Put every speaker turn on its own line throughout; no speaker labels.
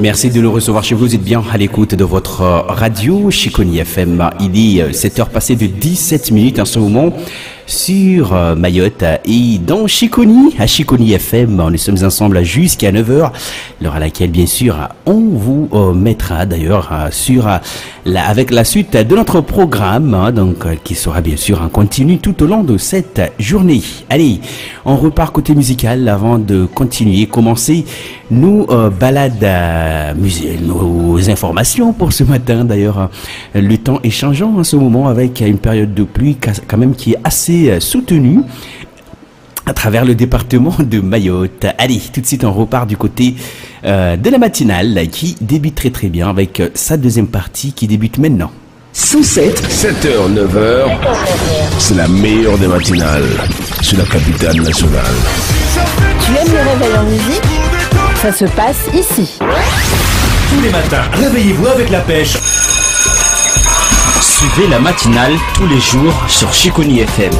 Et merci de nous recevoir chez vous. Vous êtes bien à l'écoute de votre radio Chiconi FM. Il est 7h passées de 17 minutes en ce moment sur Mayotte et dans Chiconi, à Chiconi FM. Nous sommes ensemble jusqu'à 9h, l'heure à laquelle, bien sûr, on vous mettra d'ailleurs avec la suite de notre programme, donc qui sera bien sûr en continu tout au long de cette journée. Allez, on repart côté musical avant de continuer, commencer nos balades, nos informations pour ce matin. D'ailleurs, le temps est changeant en ce moment avec une période de pluie quand même qui est assez soutenue à travers le département de Mayotte. Allez, tout de suite on repart du côté de la matinale qui débute très très bien avec sa deuxième partie qui débute maintenant.
107 7h 9h, c'est la meilleure des matinales sur la capitale nationale.
Tu aimes le réveil en musique? Ça se passe ici.
Tous les matins, réveillez-vous avec la pêche.
Suivez la matinale tous les jours sur Chiconi FM.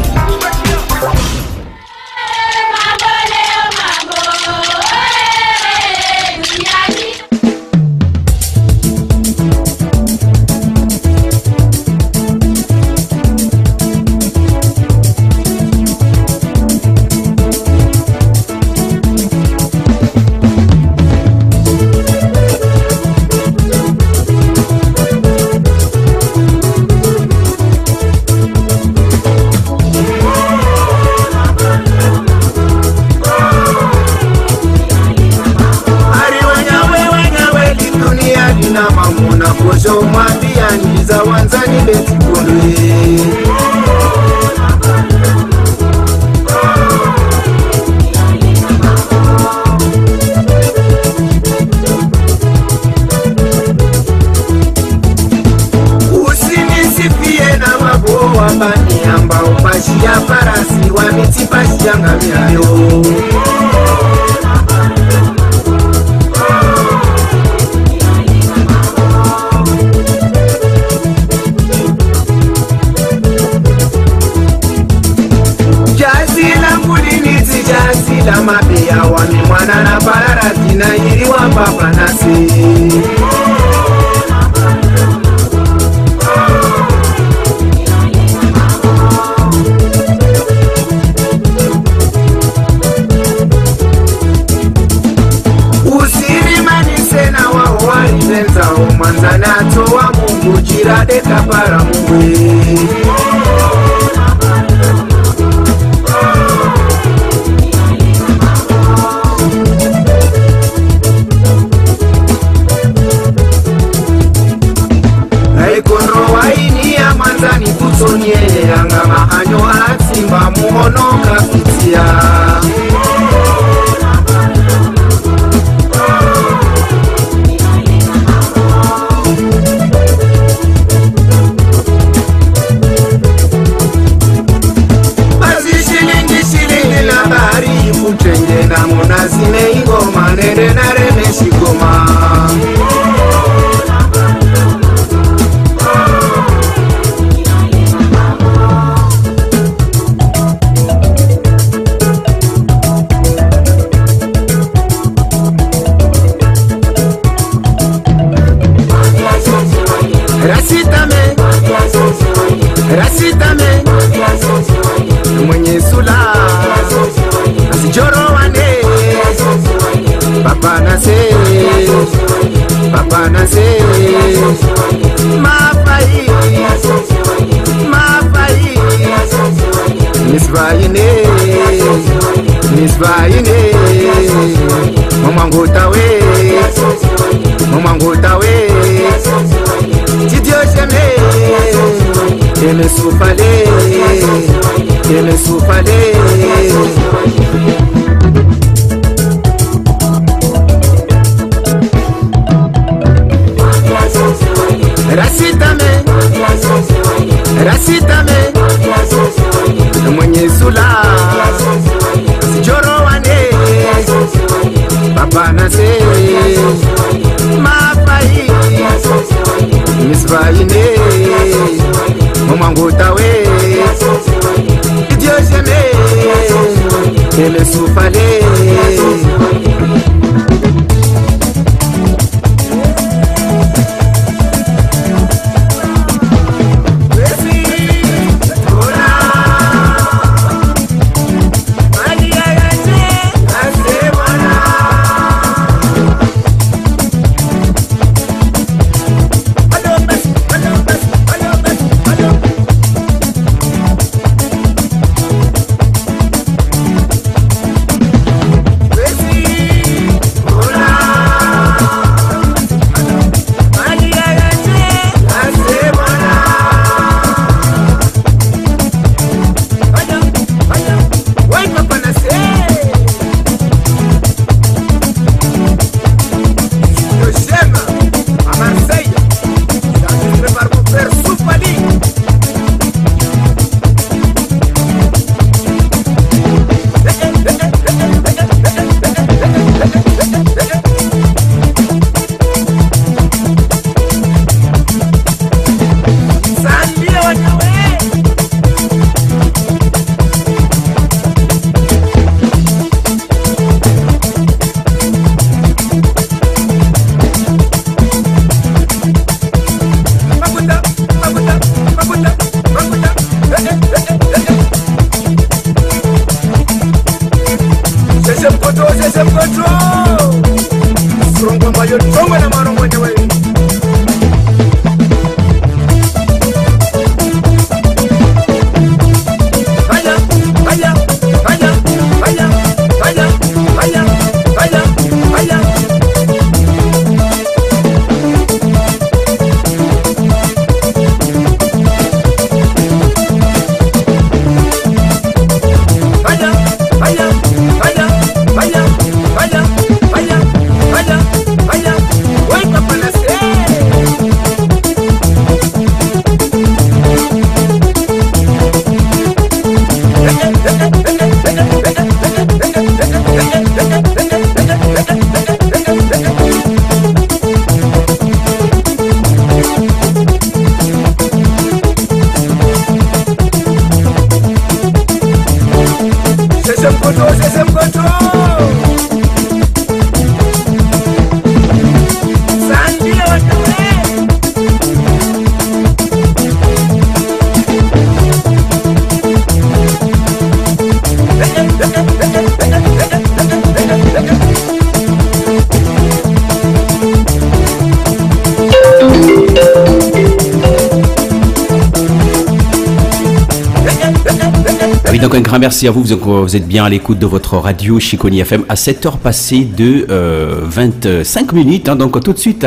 donc un grand merci à vous. Vous êtes bien à l'écoute de votre radio Chiconi FM à 7h passées de 25 minutes. Donc tout de suite,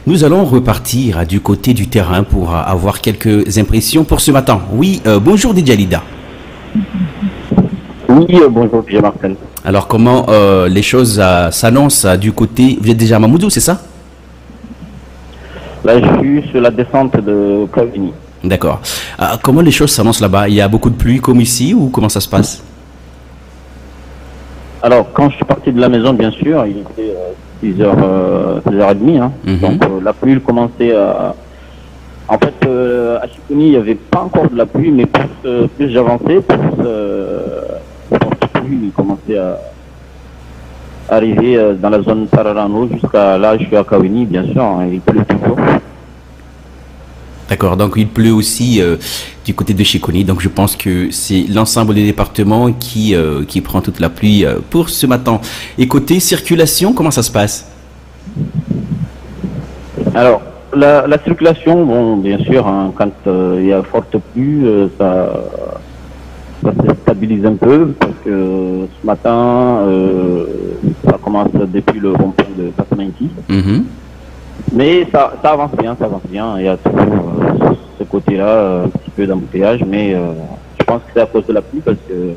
nous allons repartir du côté du terrain pour avoir quelques impressions pour ce matin. Oui, bonjour Didier Alida.
Oui, bonjour Pierre Martin.
Alors comment les choses s'annoncent du côté... Vous êtes déjà à Mamoudzou, c'est ça?
Là, je suis sur la descente de Kavini.
D'accord. Comment les choses s'annoncent là-bas? Il y a beaucoup de pluie comme ici ou comment ça se passe?
Alors, quand je suis parti de la maison, bien sûr, il était 6h30. Hein. Donc, la pluie commençait à... En fait, à Chiconi, il n'y avait pas encore de la pluie, mais plus j'avançais, plus la pluie commençait à arriver dans la zone Tararano jusqu'à là, je suis à Kawini, bien sûr, hein, il pleut toujours.
D'accord, donc il pleut aussi du côté de Chiconi, donc je pense que c'est l'ensemble des départements qui prend toute la pluie pour ce matin. Et côté circulation, comment ça se passe?
Alors, la circulation, bon, bien sûr, hein, quand il y a forte pluie, ça se stabilise un peu, parce que ce matin, ça commence depuis le rond-point de Tasmanki. Mais ça avance bien, il y a toujours ce côté-là, un petit peu d'embouteillage, mais je pense que c'est à cause de la pluie, parce que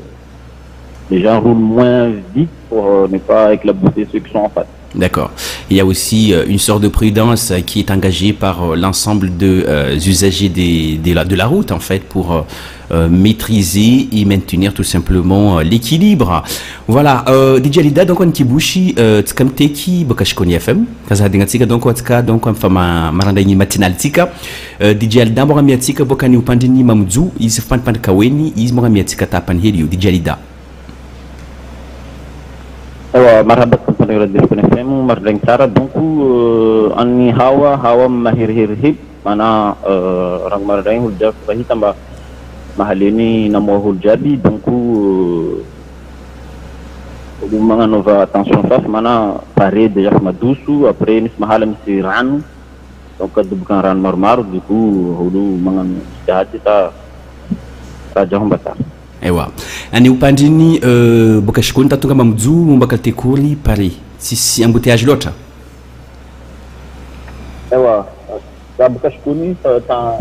les gens roulent moins vite pour ne pas éclabousser ceux qui sont en face. D'accord.
Il y a aussi une sorte de prudence qui est engagée par l'ensemble des usagers de la route, en fait, pour maîtriser et maintenir tout simplement l'équilibre. Voilà. DJ Alida, donc on kibushi tkamteki Bokashkoni FM. Kaza dingatika donc watka donc fama marandani matinal tika. DJ Alida moramiatika bokani upandini mamdzu isifpan kaweni ismoramiatika tapan heliu DJ Alida.
Marhabat pendengar di FM Mardeng Cara dongku ani hawa mahir mana orang Mardeng hujak bahi tambah mahal ini namo hujabi dongku mangan nova attention faf mana pare de jak madusu après nis mahalam siran donc bukan ran marmar duku hulu mangan jahati ta jahom batar.
Ewa. Ani upandini Bokashkoni tatunga mamdzu mbaka tekuri pare. Si embouteillage l'autre.
Ewa. Sa Bokashkoni ta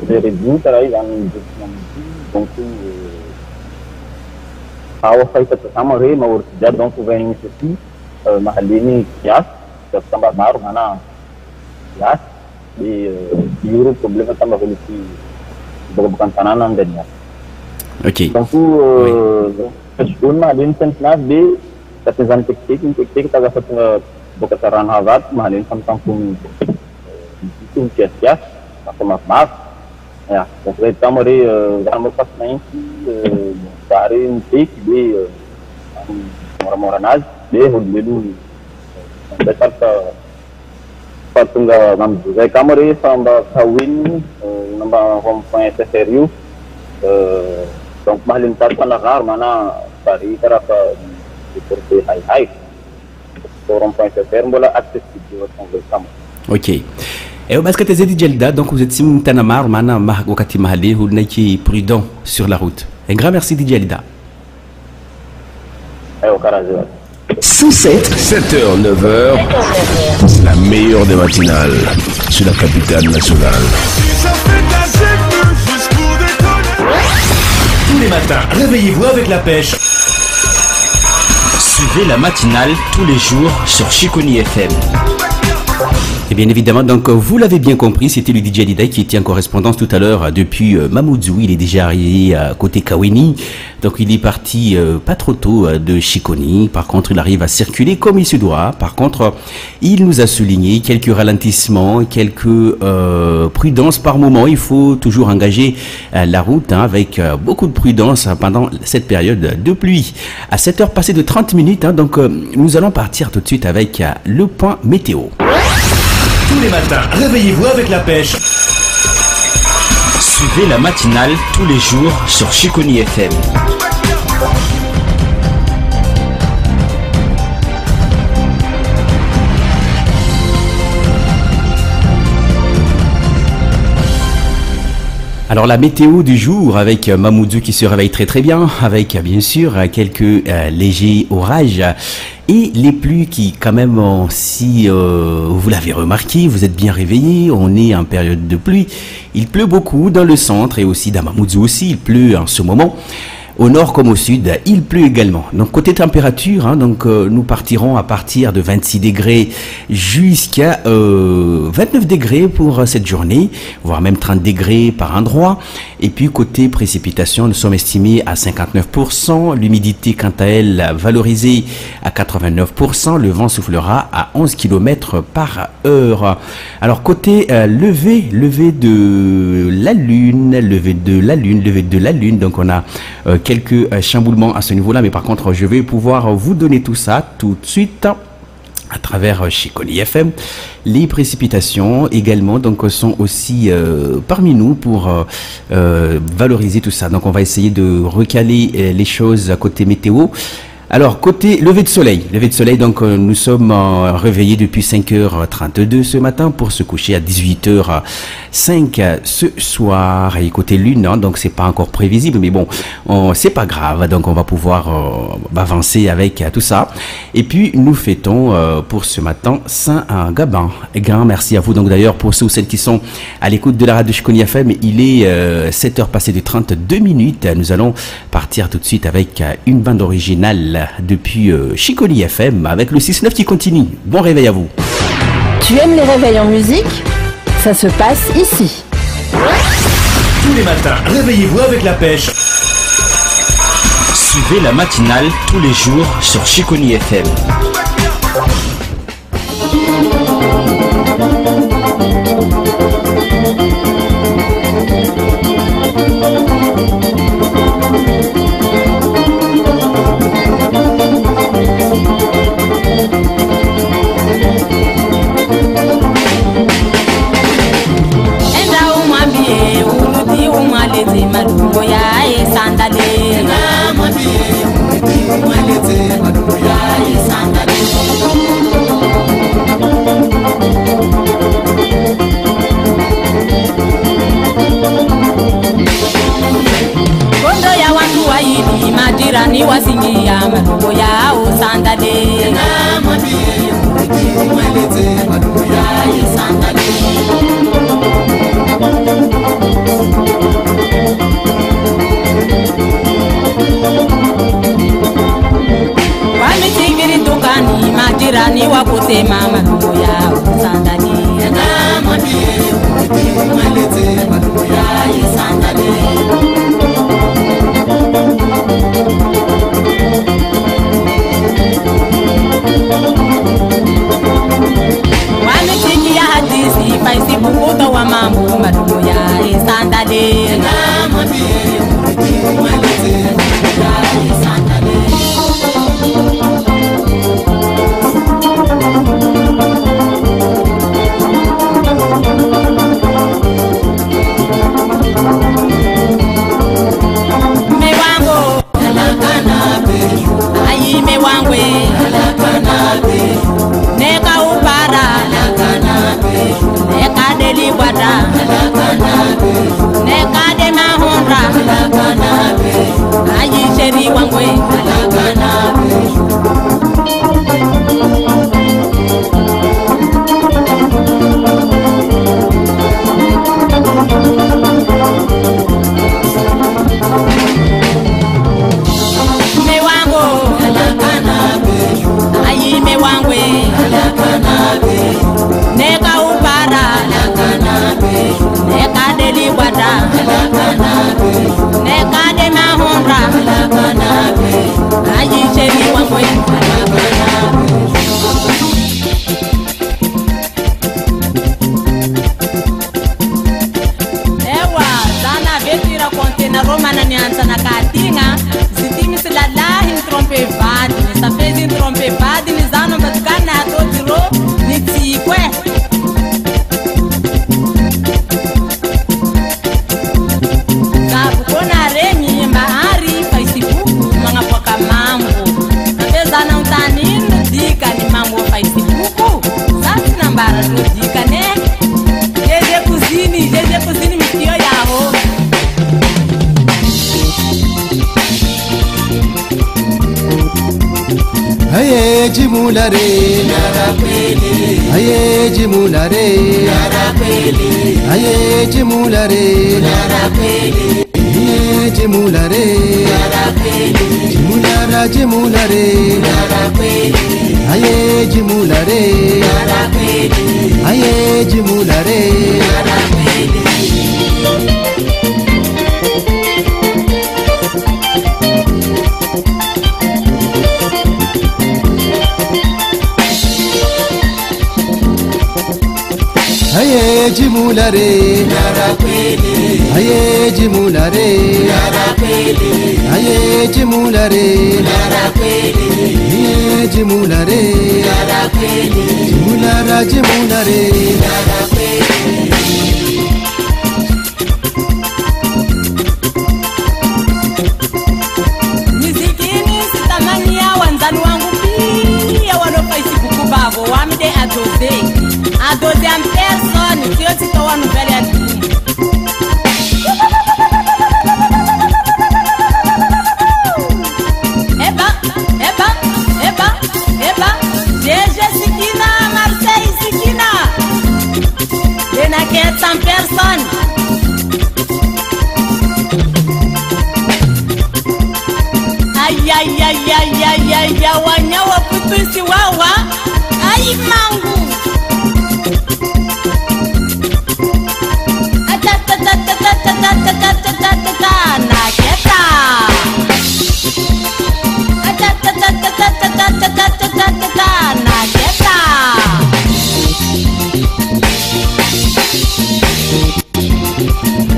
réduit tarai an donc hawa faita sama re ma urtija donc vem ceci mahalini kias tambah baru mana kias di Europe problema tambah polisi bukan tananan dan ya.
Ok.
Donc, Bokashkoni mahalin sentinaz de katizan teknik taga satu bokataran havat mahalin samsung itu kias atau maaf ya donc kita mari dalam pas main dari tik di moranaz de hudlu besar patungga mamdu saya kamari samba kawin namba home serius donc mahalin tarpanagar mana dari tarapa seperti hai orang point bola akses di kamu.
Ok. Et parce que tu as dit Jelda, donc vous êtes simultanément mana wakati mahali vous n'êtes prudent sur la route. Un grand merci Didier Alida.
107 7h 9h c'est la meilleure des matinales sur la capitale nationale.
Tous les matins, réveillez-vous avec la pêche.
Suivez la matinale tous les jours sur Chiconi FM.
Et bien évidemment, donc vous l'avez bien compris, c'était le DJ Alida qui était en correspondance tout à l'heure depuis Mamoudzou. Il est déjà arrivé à côté Kawini. Donc il est parti pas trop tôt de Chiconi. Par contre, il arrive à circuler comme il se doit. Par contre, il nous a souligné quelques ralentissements, quelques prudences par moment. Il faut toujours engager la route avec beaucoup de prudence pendant cette période de pluie. À 7h passées de 30 minutes, donc nous allons partir tout de suite avec le point météo.
Tous les matins, réveillez-vous avec la pêche.
Suivez la matinale tous les jours sur Chiconi FM.
Alors la météo du jour avec Mamoudzou qui se réveille très très bien, avec bien sûr quelques légers orages et les pluies qui quand même, si vous l'avez remarqué, vous êtes bien réveillés, on est en période de pluie. Il pleut beaucoup dans le centre et aussi dans Mamoudzou aussi, il pleut en ce moment. Au nord comme au sud, il pleut également. Donc côté température, nous partirons à partir de 26 degrés jusqu'à 29 degrés pour cette journée, voire même 30 degrés par endroit. Et puis côté précipitation, nous sommes estimés à 59%, l'humidité quant à elle valorisée à 89%, le vent soufflera à 11 km par heure. Alors côté lever de la lune, donc on a quelques chamboulements à ce niveau-là, mais par contre, je vais pouvoir vous donner tout ça tout de suite à travers Chiconi FM. Les précipitations également sont aussi parmi nous pour valoriser tout ça. Donc on va essayer de recaler les choses à côté météo. Alors, côté lever de soleil, donc nous sommes réveillés depuis 5h32 ce matin pour se coucher à 18h05 ce soir. Et côté lune, donc c'est pas encore prévisible, mais bon, c'est pas grave, donc on va pouvoir avancer avec tout ça. Et puis, nous fêtons pour ce matin Saint-Gabin. Grand merci à vous, donc d'ailleurs, pour ceux ou celles qui sont à l'écoute de la radio Chiconi FM, il est 7h passé de 32 minutes. Nous allons partir tout de suite avec une bande originale depuis Chiconi FM avec le 6-9 qui continue. Bon réveil à vous.
Tu aimes les réveils en musique? Ça se passe ici.
Tous les matins, réveillez-vous avec la pêche.
Suivez la matinale tous les jours sur Chiconi FM.
Ni wasingi ya madugo ya usandale na mami umalete madugo ya usandale wami tigiri dukani majirani wakutema madugo ya usandale na mami umalete madugo ya usandale. Paisi bukuto wa mambo madugo ya sandale na mami umalete ya sandale.
Jimulare, aye Jimulare, aye Jimulare, aye Jimulare, Jimulara Jimulare, aye Jimulare, aye Jimulare. Aye Jimulare, aye Jimulare, aye Jimulare, aye Jimulare, Jimulara Jimulare.
Muzikini sitamania wanzani wangu pia wanofaisi kukubavo wamde adoze en personne sio titoa nouvelle ya tumu. Jeje Sikina, Marseille Sikina, Benaket en personne. Aïe aïe aïe aïe aïe aïe wanyawa putusi wawa aïe mangu.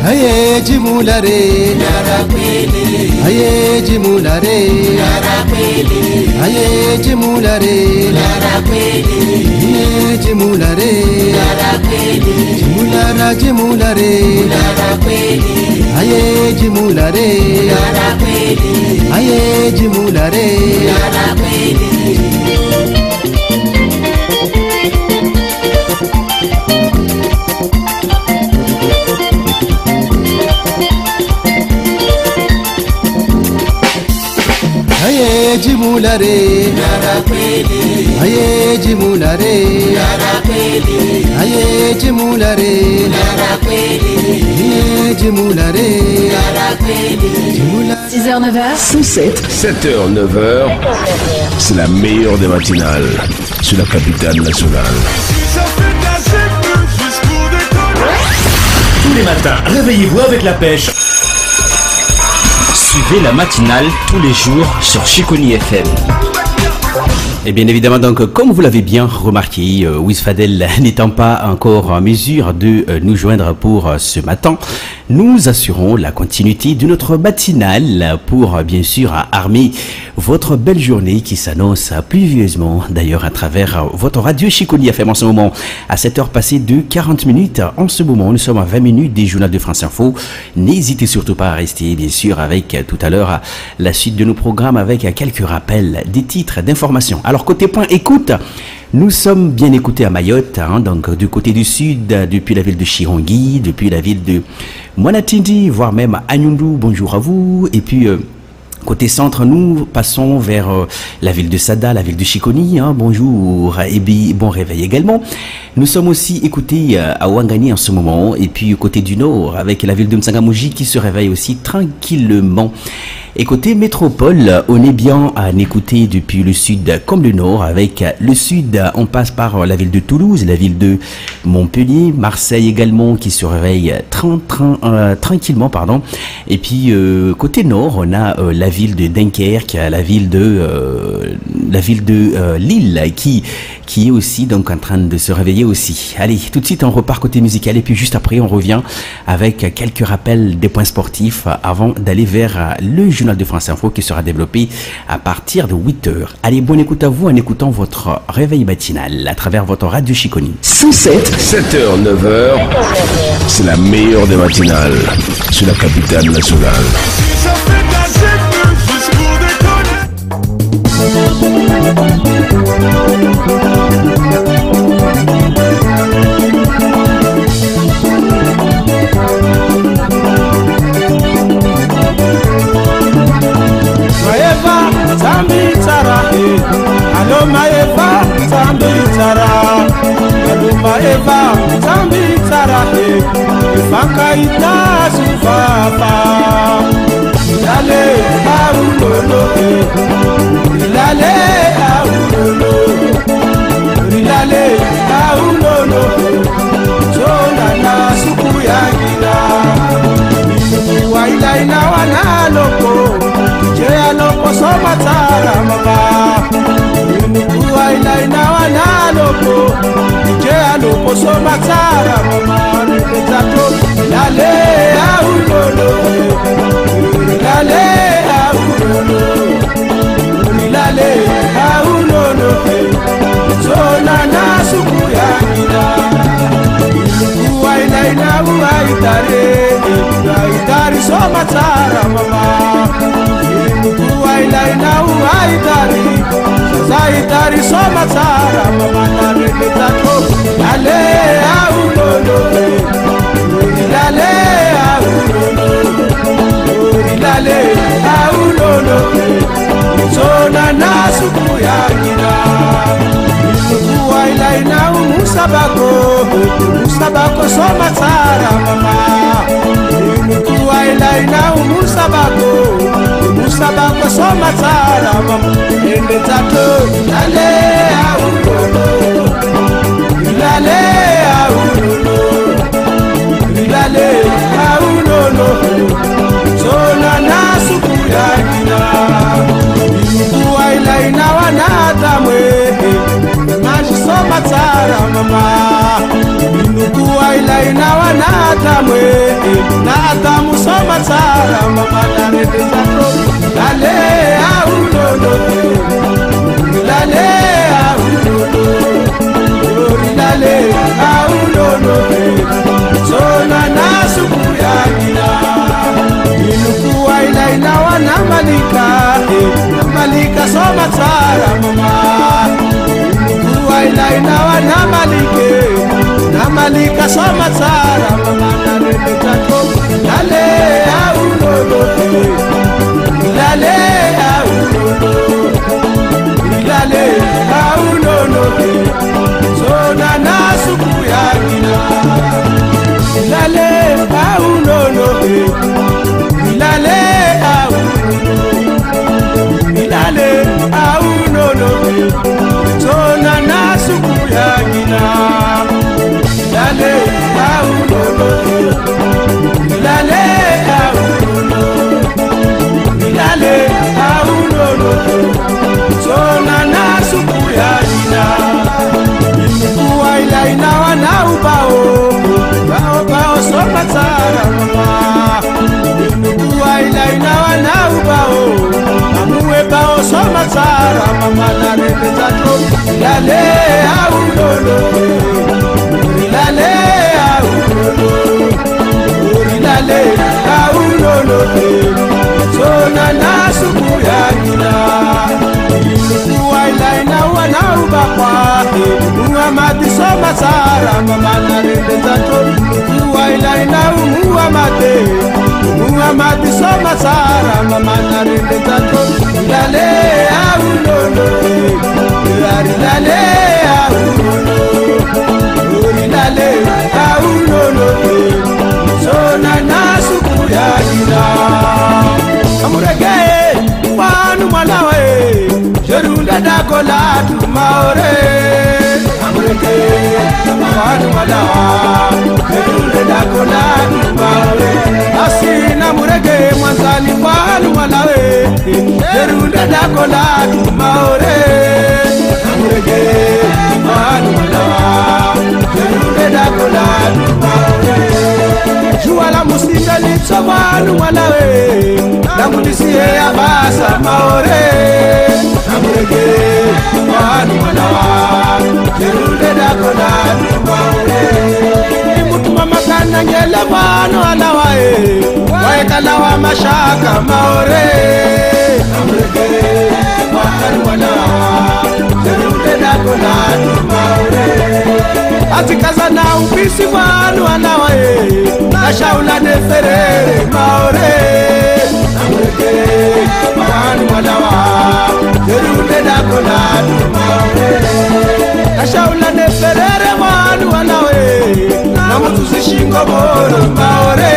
Aye Jimulare, aye Jimulare, aye Jimulare, aye Jimulare, Jimulara Jimulare, aye Jimulare, aye Jimulare. Aye Jimulare, aye Jimulare, aye Jimulare, aye Jimulare,
6h, 9h,
7h, 9h, c'est la meilleure des matinales sur la capitale nationale.
Tous les matins, réveillez-vous avec la pêche.
Suivez la matinale tous les jours sur Shikoni FM.
Et bien évidemment, donc, comme vous l'avez bien remarqué, Wiz Fadel n'étant pas encore en mesure de nous joindre pour ce matin, nous assurons la continuité de notre matinale pour, bien sûr, armer votre belle journée qui s'annonce pluvieusement, d'ailleurs, à travers votre radio Shikoni FM en ce moment, à 7h passées de 40 minutes. En ce moment, nous sommes à 20 minutes des journaux de France Info. N'hésitez surtout pas à rester, bien sûr, avec tout à l'heure la suite de nos programmes avec quelques rappels des titres d'information. Alors, côté point écoute, nous sommes bien écoutés à Mayotte, donc du côté du sud, depuis la ville de Chirongui, depuis la ville de Mwanatindi, voire même à Nyundu. Bonjour à vous. Et puis, côté centre, nous passons vers la ville de Sada, la ville de Shikoni. Bonjour et bon réveil également. Nous sommes aussi écoutés à Ouangani en ce moment. Et puis, côté du nord, avec la ville de Mtsangamouji qui se réveille aussi tranquillement. Et côté métropole, on est bien à écouter depuis le sud comme le nord. Avec le sud, on passe par la ville de Toulouse, la ville de Montpellier, Marseille également qui se réveille tranquillement, pardon. Et puis côté nord, on a la ville de Dunkerque, la ville de Lille qui est aussi donc en train de se réveiller aussi. Allez, tout de suite on repart côté musical et puis juste après on revient avec quelques rappels des points sportifs avant d'aller vers le journal de France Info qui sera développé à partir de 8h. Allez, bonne écoute à vous en écoutant votre réveil matinal à travers votre radio Shikoni.
7h, 9h, c'est la meilleure des matinales sur la capitale nationale.
Allo Mayo
fakaita sufafa ilale aulolo ilale aulolo ilale aulolo zona na suku yangira waila ina wanaloko jea loko somatara mama waila ina wanaloko jea loko somatara mama nitato ilale aulolo ilale aulolo ilale aulolo zona na suku yangira waila ina waitare somatara mama waila ina waitare somatara mama nareketato ilale aulolo ilale aulolo ilale aulolo zona na suku yangira waila ina musabako somatara mama waila ina musabako somatara mama ende tato ilale aulolo ilale aulolo ilale aulolo zona na suku yangira waila ina wanatamwe somatara mama waila ina wanatamwe natamu somatara mama naredezato ilale aulolo ilale aulolo ilale aulolo zona na suku yangira waila ina wanamalika namalika somatara mama waila ina wanamalike namalika somatara mama naredezato ilale aulolo ilale aulolo ilale aulolo zona na suku yangira ilale aulolo ilale aulolo ilale aulolo zona na suku yangira ilale aulolo ilale aulolo ilale aulolo zona na suku yangira waila ina wanaubao bao somatara mama waila ina wanaubao amuwe bao somatara mama naredezato ilale aulolo ilale aulolo ilale aulolo zona na suku yangira waila ina wanaubakwa muhamadi somatara mama naredezato waila ina muhamadi somatara mama naredezato ilale aulolo ilale aulolo ilale aulolo zona na suku yangira amurege wanu malawe jerunda dakola tumaore amurege wanu malawa jerunda dakola tumaore asina murege mwanzani wanu malawe jerunda dakola tumaore amurege wanu malawa jerunda dakola tumaore juala musinda litsabanu malawe namulisie abasa maore amurege wanu malawa jerunda dakola tumaore mutuma makana nyele wanu alawae waekalawa mashaka maore amurege wanu malawa jerunda dakola tumaore atikaza na upisi wanu alawae nashaula neferere maore amurege wanu malawa jerunda dakola tumaore nashaula neferere wanu alawae namutuze sishingo bolo maore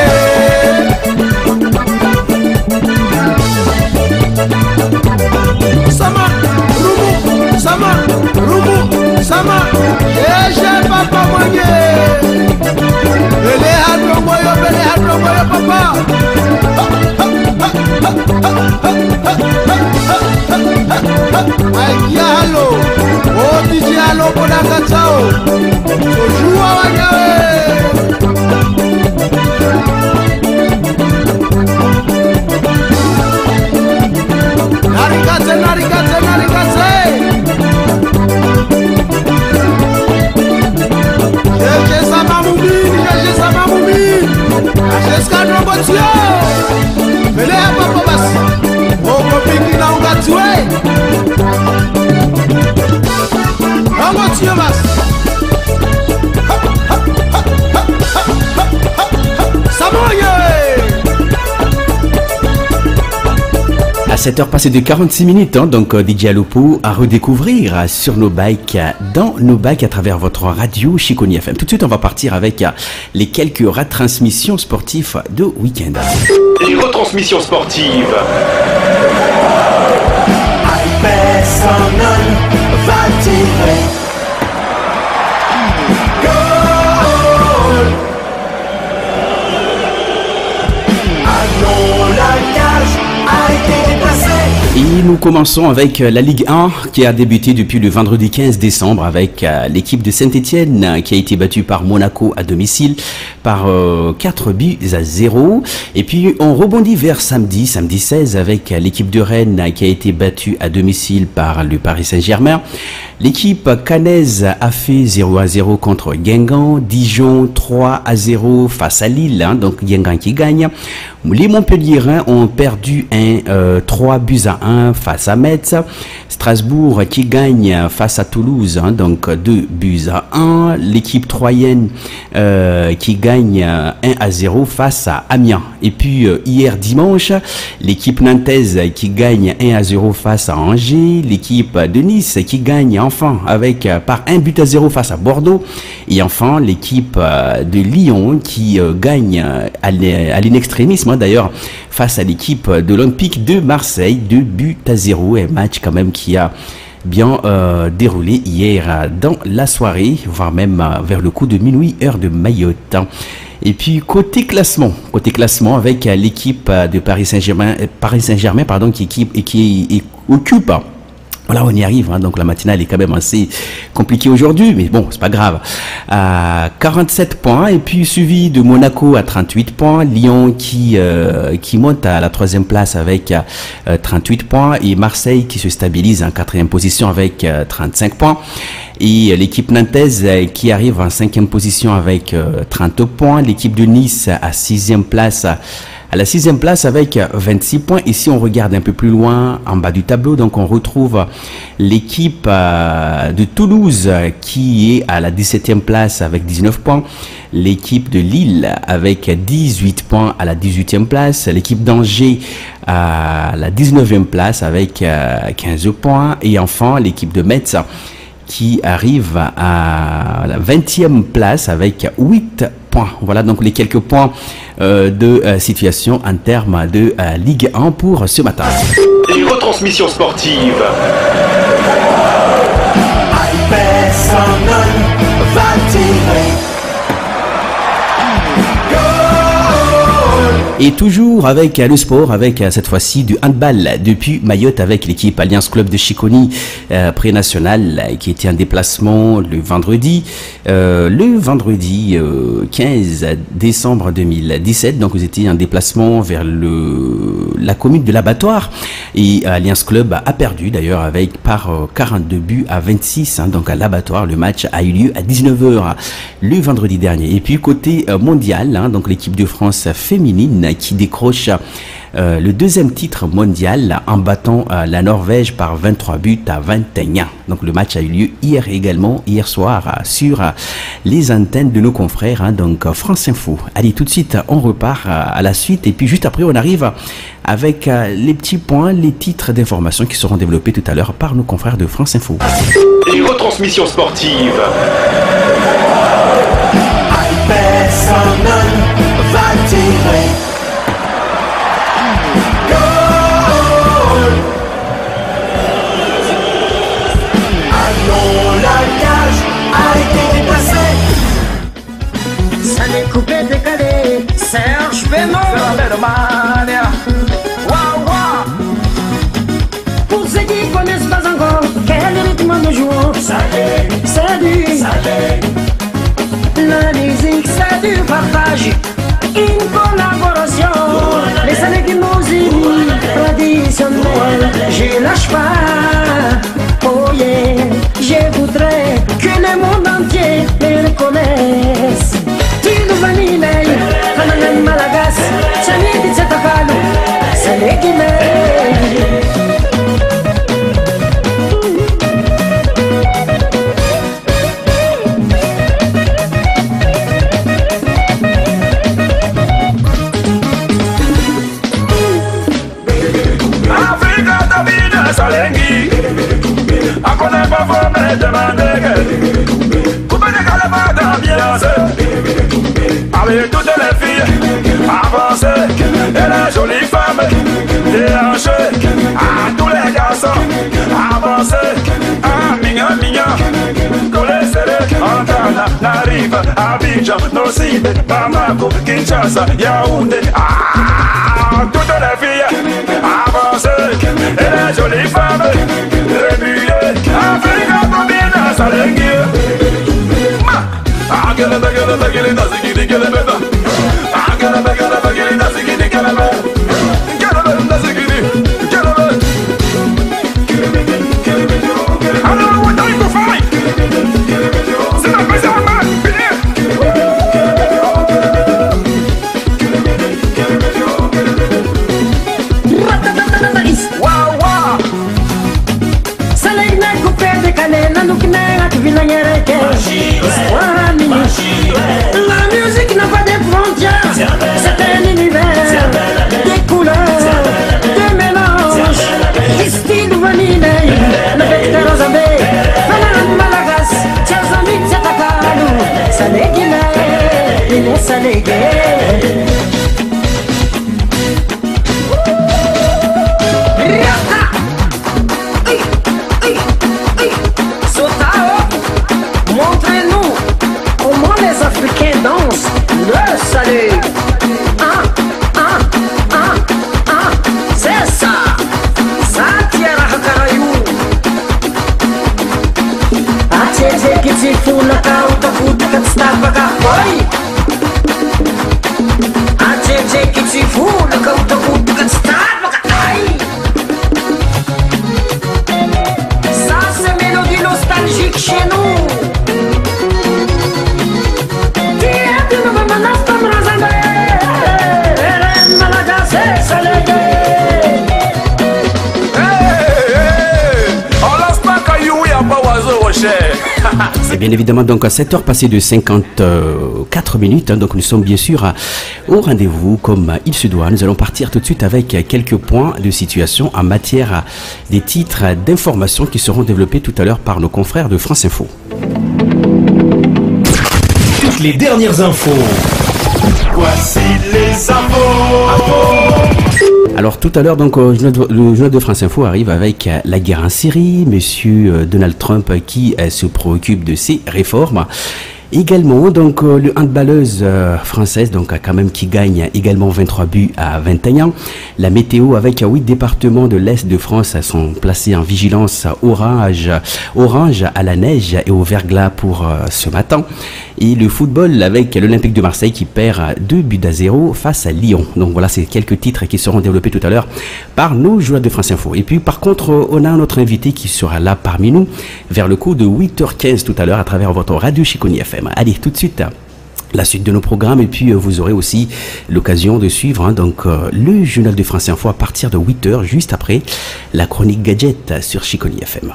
Sama rumu sama Eje papa mwenye Bele hadrongo yo papa Ayalo Oti jalo kodanga tao Sojua wanyawe Narikate Jeje sama mumini Ajeska drogotio Bele papa basi Oko piki na ungatue Drogotio basi Samoye
À 7h passées de 46 minutes, hein, donc DJ Alopo à redécouvrir sur nos bikes, dans nos bikes à travers votre radio Chiconi FM. Tout de suite, on va partir avec les quelques retransmissions sportives de week-end.
Les retransmissions sportives.
Et nous commençons avec la Ligue 1 qui a débuté depuis le vendredi 15 décembre avec l'équipe de Saint-Etienne qui a été battue par Monaco à domicile par 4-0. Et puis on rebondit vers samedi 16 avec l'équipe de Rennes qui a été battue à domicile par le Paris Saint-Germain. L'équipe caennaise a fait 0-0 contre Guingamp, Dijon 3-0 face à Lille, hein, donc Guingamp qui gagne. Les Montpelliérains ont perdu 3-1 face à Metz. Strasbourg qui gagne face à Toulouse, hein, donc 2-1. L'équipe troyenne qui gagne 1-0 face à Amiens. Et puis hier dimanche, l'équipe nantaise qui gagne 1-0 face à Angers. L'équipe de Nice qui gagne enfin par 1-0 face à Bordeaux. Et enfin l'équipe de Lyon qui gagne à l'inextrémisme d'ailleurs face à l'équipe de l'Olympique de Marseille 2-0. Un match quand même qui a bien déroulé hier dans la soirée, voire même vers le coup de minuit heure de Mayotte. Et puis côté classement avec l'équipe de Paris Saint-Germain qui occupe. Voilà, on y arrive, hein, donc la matinale est quand même assez compliquée aujourd'hui, mais bon, c'est pas grave. 47 points, et puis suivi de Monaco à 38 points, Lyon qui monte à la 3e place avec 38 points, et Marseille qui se stabilise en 4e position avec 35 points. Et l'équipe nantaise qui arrive en 5e position avec 30 points, l'équipe de Nice à 6e place. À la 6e place avec 26 points. Et si on regarde un peu plus loin en bas du tableau, donc on retrouve l'équipe de Toulouse qui est à la 17e place avec 19 points. L'équipe de Lille avec 18 points à la 18e place. L'équipe d'Angers à la 19e place avec 15 points. Et enfin l'équipe de Metz qui arrive à la 20e place avec 8 points. Voilà donc les quelques points de situation en termes de Ligue 1 pour ce matin.
Les retransmissions sportives.
Et toujours avec le sport, avec cette fois-ci du handball depuis Mayotte avec l'équipe Alliance Club de Chiconi pré-national qui était en déplacement le vendredi 15 décembre 2017. Donc vous étiez en déplacement vers la commune de l'Abattoir et Alliance Club a perdu d'ailleurs par 42 buts à 26. Hein, donc à l'Abattoir, le match a eu lieu à 19h le vendredi dernier. Et puis côté mondial, hein, donc l'équipe de France féminine qui décroche le 2e titre mondial en battant la Norvège par 23 buts à 21. Donc le match a eu lieu hier soir sur les antennes de nos confrères, hein, donc France Info. Allez, tout de suite on repart à la suite et puis juste après on arrive avec les petits points, les titres d'information qui seront développés tout à l'heure par nos confrères de France Info.
Les retransmissions sportives.
personne ne va tirer. Goal. Allons, la cage a été déplacée.
Ça l'est coupé, décalé, Serge Bémon. Pour ceux qui connaissent pas encore, quel rythme nous jouons. C'est du la musique, c'est du partage, une collaboration. Les années qui nous unissent, traditionnelles, je lâche pas. Oh yeah, je voudrais que le monde entier les reconnaisse. Tino Vanille, Fananan Malagas, Chani di Zetapalo, Salegime.
Salengi, a connaît pas vos mères demander. Coupez les calabas d'ambiance. Avec toutes les filles, avancez. Et la jolie femme, déhanchée. À tous les garçons, avancez. Ah, mignon, mignon. Collez serré, Antana, n'arrive. Abidjan, Noside, Bamako, Kinshasa, Yaoundé. Ah, toutes les filles, avancez. Et les jolies femmes, remuées. Africa, combien Salengi. Ah, get it, doesn't get it, get it better. Ah, get it, doesn't get it, get it better. Get it, doesn't get it, get it better. I don't know what time to fight. C'est la paix à ma
la musique n'a pas de frontières, c'est un univers des couleurs, des mélanges, des styles vanille, le vecteur Zambé, Fananan Malagas, Tchazamit Zatakalou, Salegile, il est Salegé. Montrez-nous comment les Africains dansent le salut. C'est ça. Santiara Hakarayou. Atete kitifuna kautakuta katstapaka boy. Atete kitifuna kautakuta katstapaka ay. Ça c'est mélodie nostalgique chez nous.
C'est bien évidemment donc à 7h passées de 54 minutes, hein, donc nous sommes bien sûr au rendez-vous comme il se doit. Nous allons partir tout de suite avec quelques points de situation en matière des titres d'information qui seront développés tout à l'heure par nos confrères de France Info.
Toutes les dernières infos.
Voici les infos.
Alors tout à l'heure, donc, le journal de France Info arrive avec la guerre en Syrie, monsieur Donald Trump qui se préoccupe de ses réformes. Également, donc, le handballeuse française, donc, quand même, qui gagne également 23 buts à 21. La météo avec 8 départements de l'Est de France sont placés en vigilance orange à la neige et au verglas pour ce matin. Et le football avec l'Olympique de Marseille qui perd 2-0 face à Lyon. Donc voilà, c'est quelques titres qui seront développés tout à l'heure par nos joueurs de France Info. Et puis par contre, on a un autre invité qui sera là parmi nous vers le coup de 8h15 tout à l'heure à travers votre radio Chiconi FM. Allez, tout de suite, la suite de nos programmes et puis vous aurez aussi l'occasion de suivre le journal de France Info à partir de 8h juste après la chronique gadget sur Chiconi FM.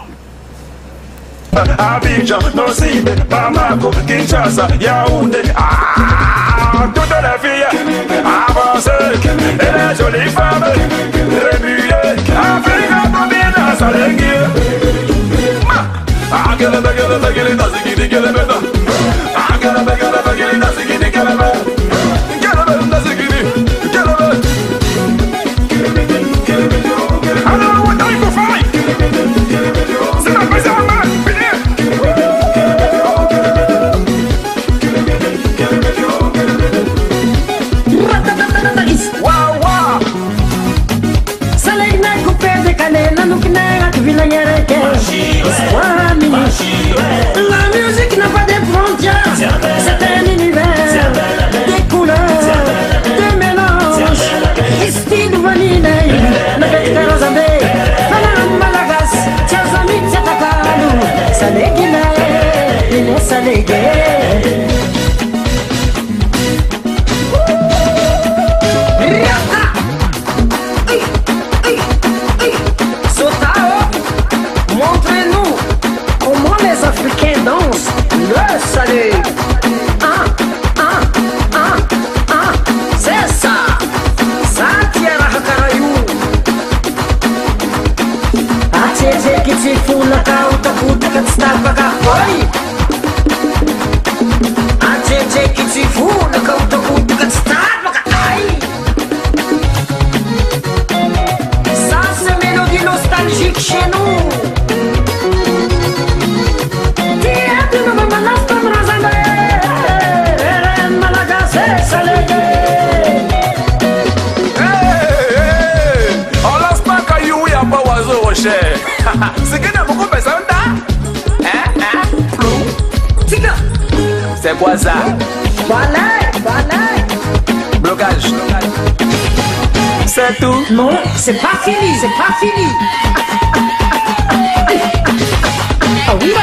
Abidjan, Noside, Bamako, Kinshasa, Yaoundé. Ah, toutes les filles, avancez. Et les jolies femmes, remuées. Africa, combien Salengi. Ah, get it, doesn't get it, get it better. Ah, get it, doesn't get it, get it better.
La musique n'a pas de frontières, c'est un univers des couleurs, de mélange. Style vanille, le bec de Rosambe, Fana Malagas, Tiazami Tiatakalu, Salegine, il est Salegé. Montrez-nous comment les Africains dansent le salé. C'est ça. Ça tient à Hakarayou. Atete kiti funa kauta puta katstapaka. Oi. Atete kiti funa kauta puta katstapaka. Aïe. Ça c'est mélodie nostalgique chez nous.
C'est quoi ça? Blocage. C'est tout?
Non, c'est pas fini, c'est pas fini. Ah oui,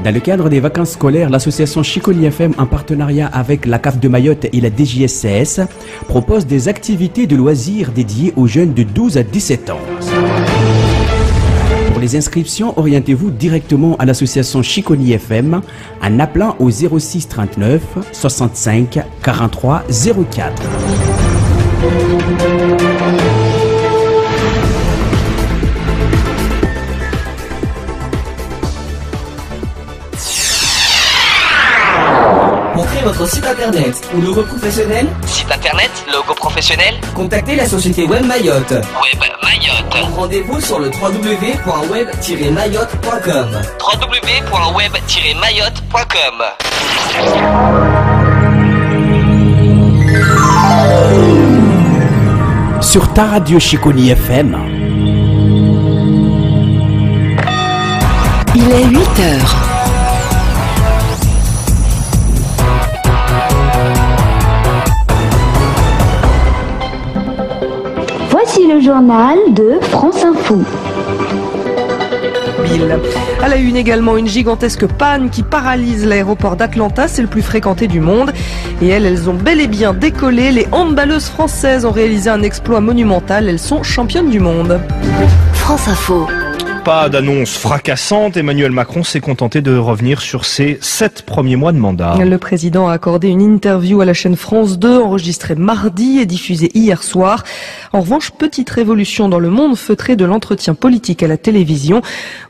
Dans le cadre des vacances scolaires, l'association Chiconi FM, en partenariat avec la CAF de Mayotte et la DJSCS, propose des activités de loisirs dédiées aux jeunes de 12 à 17 ans. Pour les inscriptions, orientez-vous directement à l'association Chiconi FM en appelant au 06 39 65 43 04.
Montrez votre site internet ou logo professionnel.
Site internet, logo professionnel.
Contactez la société Web Mayotte.
Web Mayotte.
Rendez-vous sur le www.web-mayotte.com.
www.web-mayotte.com.
Sur ta radio Chiconi FM.
Il est 8h.
Voici le journal de France Info.
À la une également, une gigantesque panne qui paralyse l'aéroport d'Atlanta, c'est le plus fréquenté du monde. Et elles ont bel et bien décollé. Les handballeuses françaises ont réalisé un exploit monumental. Elles sont championnes du monde.
France Info.
Pas d'annonce fracassante, Emmanuel Macron s'est contenté de revenir sur ses 7 premiers mois de mandat.
Le président a accordé une interview à la chaîne France 2, enregistrée mardi et diffusée hier soir. En revanche, petite révolution dans le monde feutré de l'entretien politique à la télévision.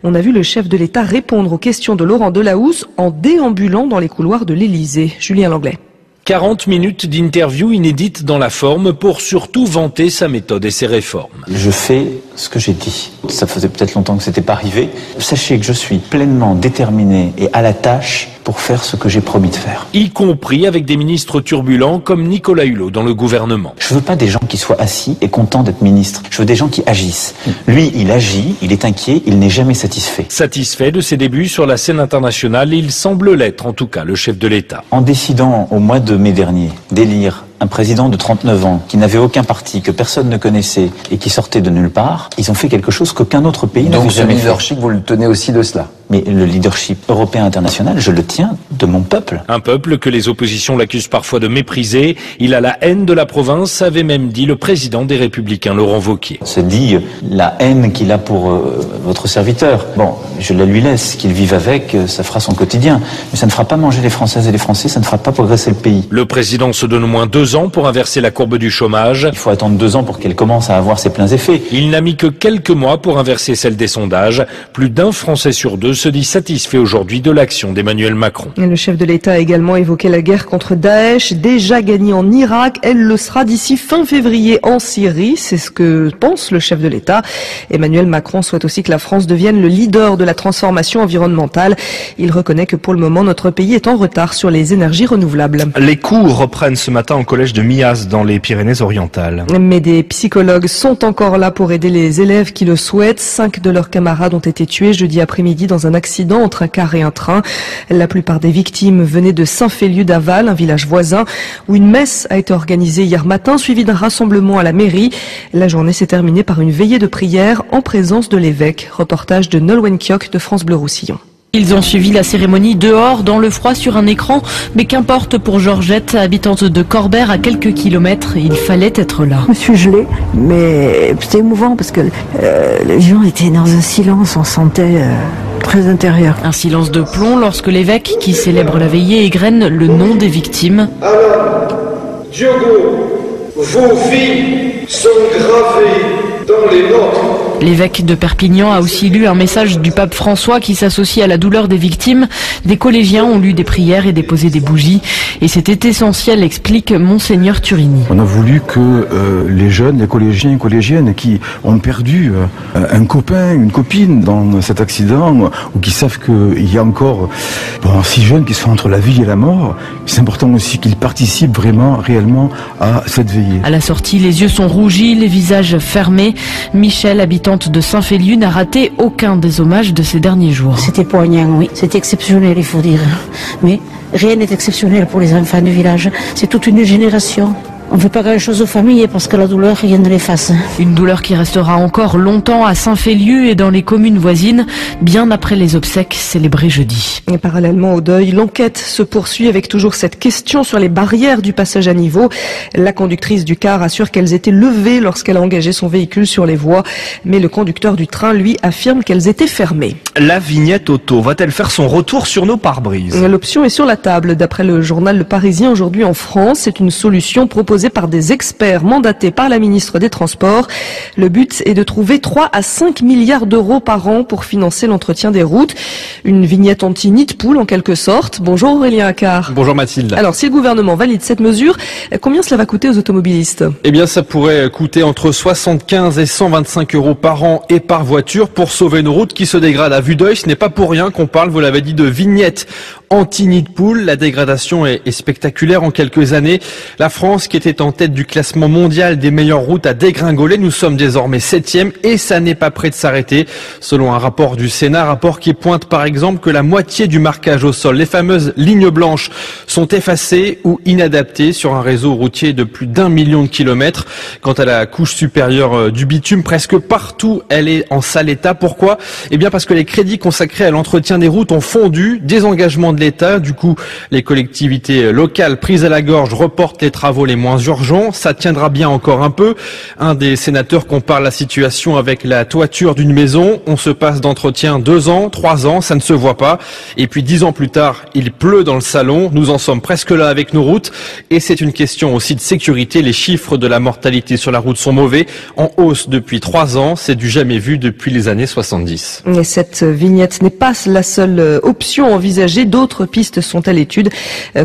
On a vu le chef de l'État répondre aux questions de Laurent Delahousse en déambulant dans les couloirs de l'Élysée. Julien Langlais.
40 minutes d'interview inédite dans la forme pour surtout vanter sa méthode et ses réformes.
Je fais ce que j'ai dit. Ça faisait peut-être longtemps que c'était pas arrivé. Sachez que je suis pleinement déterminé et à la tâche pour faire ce que j'ai promis de faire.
Y compris avec des ministres turbulents comme Nicolas Hulot dans le gouvernement.
Je veux pas des gens qui soient assis et contents d'être ministres. Je veux des gens qui agissent. Lui, il agit, il est inquiet, il n'est jamais satisfait.
Satisfait de ses débuts sur la scène internationale, il semble l'être en tout cas, le chef de l'État.
En décidant au mois de mai dernier d'élire un président de 39 ans qui n'avait aucun parti, que personne ne connaissait et qui sortait de nulle part, ils ont fait quelque chose qu'aucun autre pays n'avait jamais fait.
Donc ce leadership, vous le tenez aussi de cela?
Mais le leadership européen international, je le tiens de mon peuple.
Un peuple que les oppositions l'accusent parfois de mépriser. Il a la haine de la province, avait même dit le président des Républicains, Laurent Wauquiez.
Se dit la haine qu'il a pour votre serviteur. Bon, je la lui laisse, qu'il vive avec, ça fera son quotidien. Mais ça ne fera pas manger les Françaises et les Français, ça ne fera pas progresser le pays.
Le président se donne au moins 2 ans pour inverser la courbe du chômage.
Il faut attendre 2 ans pour qu'elle commence à avoir ses pleins effets.
Il n'a mis que quelques mois pour inverser celle des sondages. Plus d'un Français sur 2 se dit satisfait aujourd'hui de l'action d'Emmanuel Macron.
Le chef de l'État a également évoqué la guerre contre Daesh, déjà gagnée en Irak. Elle le sera d'ici fin février en Syrie. C'est ce que pense le chef de l'État. Emmanuel Macron souhaite aussi que la France devienne le leader de la transformation environnementale. Il reconnaît que pour le moment, notre pays est en retard sur les énergies renouvelables.
Les cours reprennent ce matin au collège de Mias dans les Pyrénées-Orientales.
Mais des psychologues sont encore là pour aider les élèves qui le souhaitent. 5 de leurs camarades ont été tués jeudi après-midi dans un accident entre un car et un train. La plupart des victimes venaient de Saint-Féliu-d'Aval, un village voisin, où une messe a été organisée hier matin, suivie d'un rassemblement à la mairie. La journée s'est terminée par une veillée de prière en présence de l'évêque. Reportage de Nolwenn Kiok de France Bleu Roussillon.
Ils ont suivi la cérémonie dehors, dans le froid, sur un écran. Mais qu'importe pour Georgette, habitante de Corbert, à quelques kilomètres, il fallait être là.
Je me suis gelée, mais c'était émouvant parce que les gens étaient dans un silence, on sentait très intérieur.
Un silence de plomb lorsque l'évêque, qui célèbre la veillée, égrène le nom des victimes.
Alain, Diogo, vos vies sont gravées dans les nôtres.
L'évêque de Perpignan a aussi lu un message du pape François qui s'associe à la douleur des victimes. Des collégiens ont lu des prières et déposé des bougies. Et c'était essentiel, explique Monseigneur Turini.
On a voulu que les jeunes, les collégiens et collégiennes qui ont perdu un copain, une copine dans cet accident, ou qui savent qu'il y a encore 6 jeunes qui sont entre la vie et la mort, c'est important aussi qu'ils participent vraiment, réellement à cette veillée.
À la sortie, les yeux sont rougis, les visages fermés. Michel, habitante de Saint-Féliu, n'a raté aucun des hommages de ces derniers jours.
C'était poignant, oui. C'était exceptionnel, il faut dire. Mais rien n'est exceptionnel pour les enfants du village. C'est toute une génération. On ne fait pas grand-chose aux familles parce que la douleur, rien ne l'efface.
Une douleur qui restera encore longtemps à Saint-Féliu et dans les communes voisines, bien après les obsèques célébrées jeudi.
Et parallèlement au deuil, l'enquête se poursuit avec toujours cette question sur les barrières du passage à niveau. La conductrice du car assure qu'elles étaient levées lorsqu'elle a engagé son véhicule sur les voies, mais le conducteur du train, lui, affirme qu'elles étaient fermées.
La vignette auto va-t-elle faire son retour sur nos pare-brises ?
L'option est sur la table. D'après le journal Le Parisien aujourd'hui en France, c'est une solution proposée par des experts mandatés par la ministre des Transports. Le but est de trouver 3 à 5 milliards d'euros par an pour financer l'entretien des routes. Une vignette anti-nid de poule en quelque sorte. Bonjour Aurélien Accard.
Bonjour Mathilde.
Alors si le gouvernement valide cette mesure, combien cela va coûter aux automobilistes ?
Eh bien ça pourrait coûter entre 75 et 125 euros par an et par voiture pour sauver nos routes qui se dégradent à vue d'œil. Ce n'est pas pour rien qu'on parle, vous l'avez dit, de vignette anti-nid de poule. La dégradation est spectaculaire en quelques années. La France, qui était en tête du classement mondial des meilleures routes, a dégringolé. Nous sommes désormais 7e et ça n'est pas prêt de s'arrêter. Selon un rapport du Sénat, rapport qui pointe par exemple que la moitié du marquage au sol, les fameuses lignes blanches, sont effacées ou inadaptées sur un réseau routier de plus d'1 million de kilomètres. Quant à la couche supérieure du bitume, presque partout, elle est en sale état. Pourquoi ? Eh bien parce que les crédits consacrés à l'entretien des routes ont fondu, désengagement de l'État. Du coup, les collectivités locales prises à la gorge reportent les travaux les moins urgents. Ça tiendra bien encore un peu. Un des sénateurs compare la situation avec la toiture d'une maison. On se passe d'entretien 2 ans, 3 ans, ça ne se voit pas. Et puis 10 ans plus tard, il pleut dans le salon. Nous en sommes presque là avec nos routes. Et c'est une question aussi de sécurité. Les chiffres de la mortalité sur la route sont mauvais. En hausse depuis 3 ans. C'est du jamais vu depuis les années 70.
Et cette vignette n'est pas la seule option envisagée. D'autres autres pistes sont à l'étude,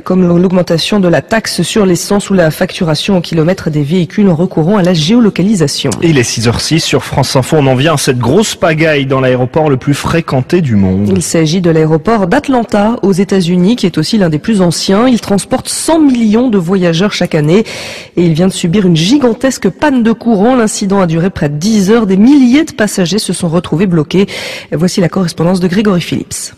comme l'augmentation de la taxe sur l'essence ou la facturation au kilomètre des véhicules en recourant à la géolocalisation.
Il est 6h06 sur France Info. On en vient à cette grosse pagaille dans l'aéroport le plus fréquenté du monde.
Il s'agit de l'aéroport d'Atlanta aux États-Unis, qui est aussi l'un des plus anciens. Il transporte 100 millions de voyageurs chaque année et il vient de subir une gigantesque panne de courant. L'incident a duré près de 10 heures. Des milliers de passagers se sont retrouvés bloqués. Voici la correspondance de Grégory Phillips.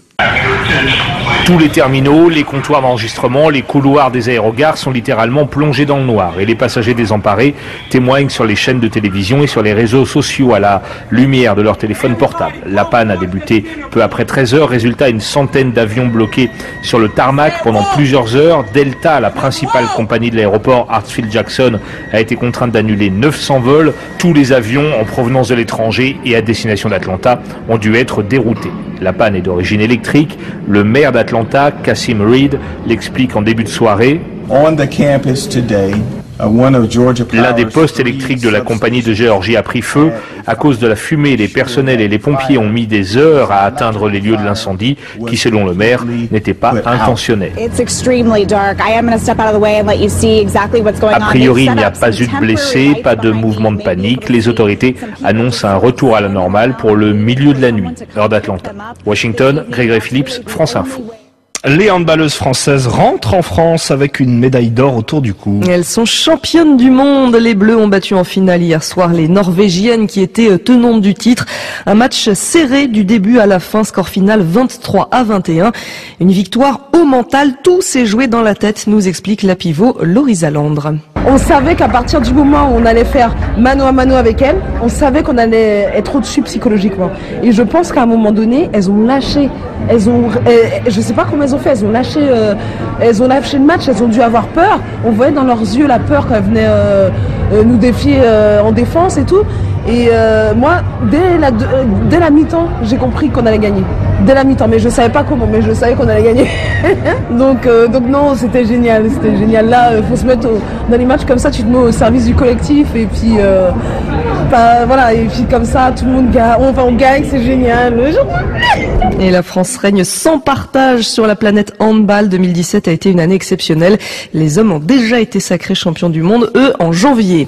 Tous les terminaux, les comptoirs d'enregistrement, les couloirs des aérogares sont littéralement plongés dans le noir et les passagers désemparés témoignent sur les chaînes de télévision et sur les réseaux sociaux à la lumière de leur téléphone portable. La panne a débuté peu après 13 heures, résultat une centaine d'avions bloqués sur le tarmac pendant plusieurs heures. Delta, la principale compagnie de l'aéroport Hartsfield-Jackson, a été contrainte d'annuler 900 vols. Tous les avions en provenance de l'étranger et à destination d'Atlanta ont dû être déroutés. La panne est d'origine électrique. Le maire d'Atlanta, Kasim Reed, l'explique en début de soirée. L'un des postes électriques de la compagnie de Géorgie a pris feu. À cause de la fumée, les personnels et les pompiers ont mis des heures à atteindre les lieux de l'incendie, qui, selon le maire, n'étaient pas intentionnels. A priori, il n'y a pas eu de blessés, pas de mouvement de panique. Les autorités annoncent un retour à la normale pour le milieu de la nuit, heure d'Atlanta. Washington, Grégory Phillips, France Info. Les handballeuses françaises rentrent en France avec une médaille d'or autour du cou.
Elles sont championnes du monde. Les Bleus ont battu en finale hier soir les Norvégiennes qui étaient tenantes du titre. Un match serré du début à la fin, score final 23-21. Une victoire au mental, tout s'est joué dans la tête, nous explique la pivot Laurie Zalandre.
On savait qu'à partir du moment où on allait faire mano à mano avec elles, on savait qu'on allait être au-dessus psychologiquement. Et je pense qu'à un moment donné, elles ont lâché. Je sais pas comment elles ont fait. Elles ont lâché le match. Elles ont dû avoir peur. On voyait dans leurs yeux la peur quand elles venaient nous défier en défense et tout. Et moi, dès la mi-temps, j'ai compris qu'on allait gagner. Dès la mi-temps, mais je savais pas comment, mais je savais qu'on allait gagner. donc non, c'était génial. Là, faut se mettre dans les matchs comme ça, tu te mets au service du collectif et puis voilà, et puis comme ça, tout le monde gagne. On gagne, c'est génial.
Et la France règne sans partage sur la planète handball. 2017 a été une année exceptionnelle. Les hommes ont déjà été sacrés champions du monde, eux, en janvier.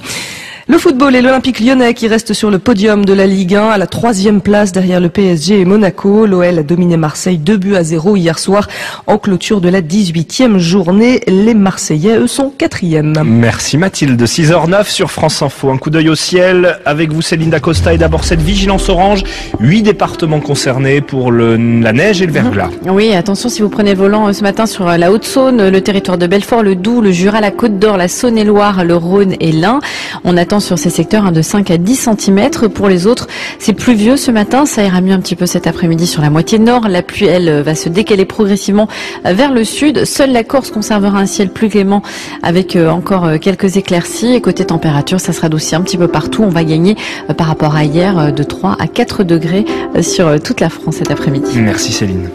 Le football et l'Olympique lyonnais qui reste sur le podium de la Ligue 1 à la 3e place derrière le PSG et Monaco. L'OL a dominé Marseille 2-0 hier soir en clôture de la 18e journée. Les Marseillais, eux, sont 4e.
Merci Mathilde. 6h09 sur France Info. Un coup d'œil au ciel avec vous Céline Dacosta et d'abord cette vigilance orange. 8 départements concernés pour la neige et le verglas.
Oui, attention si vous prenez le volant ce matin sur la Haute-Saône, le territoire de Belfort, le Doubs, le Jura, la Côte d'Or, la Saône-et-Loire, le Rhône et l'Ain. On attend sur ces secteurs de 5 à 10 cm. Pour les autres, c'est pluvieux ce matin. Ça ira mieux un petit peu cet après-midi sur la moitié nord. La pluie, elle, va se décaler progressivement vers le sud. Seule la Corse conservera un ciel plus clément avec encore quelques éclaircies. Et côté température, ça se radoucit un petit peu partout. On va gagner par rapport à hier de 3 à 4 degrés sur toute la France cet après-midi.
Merci Céline.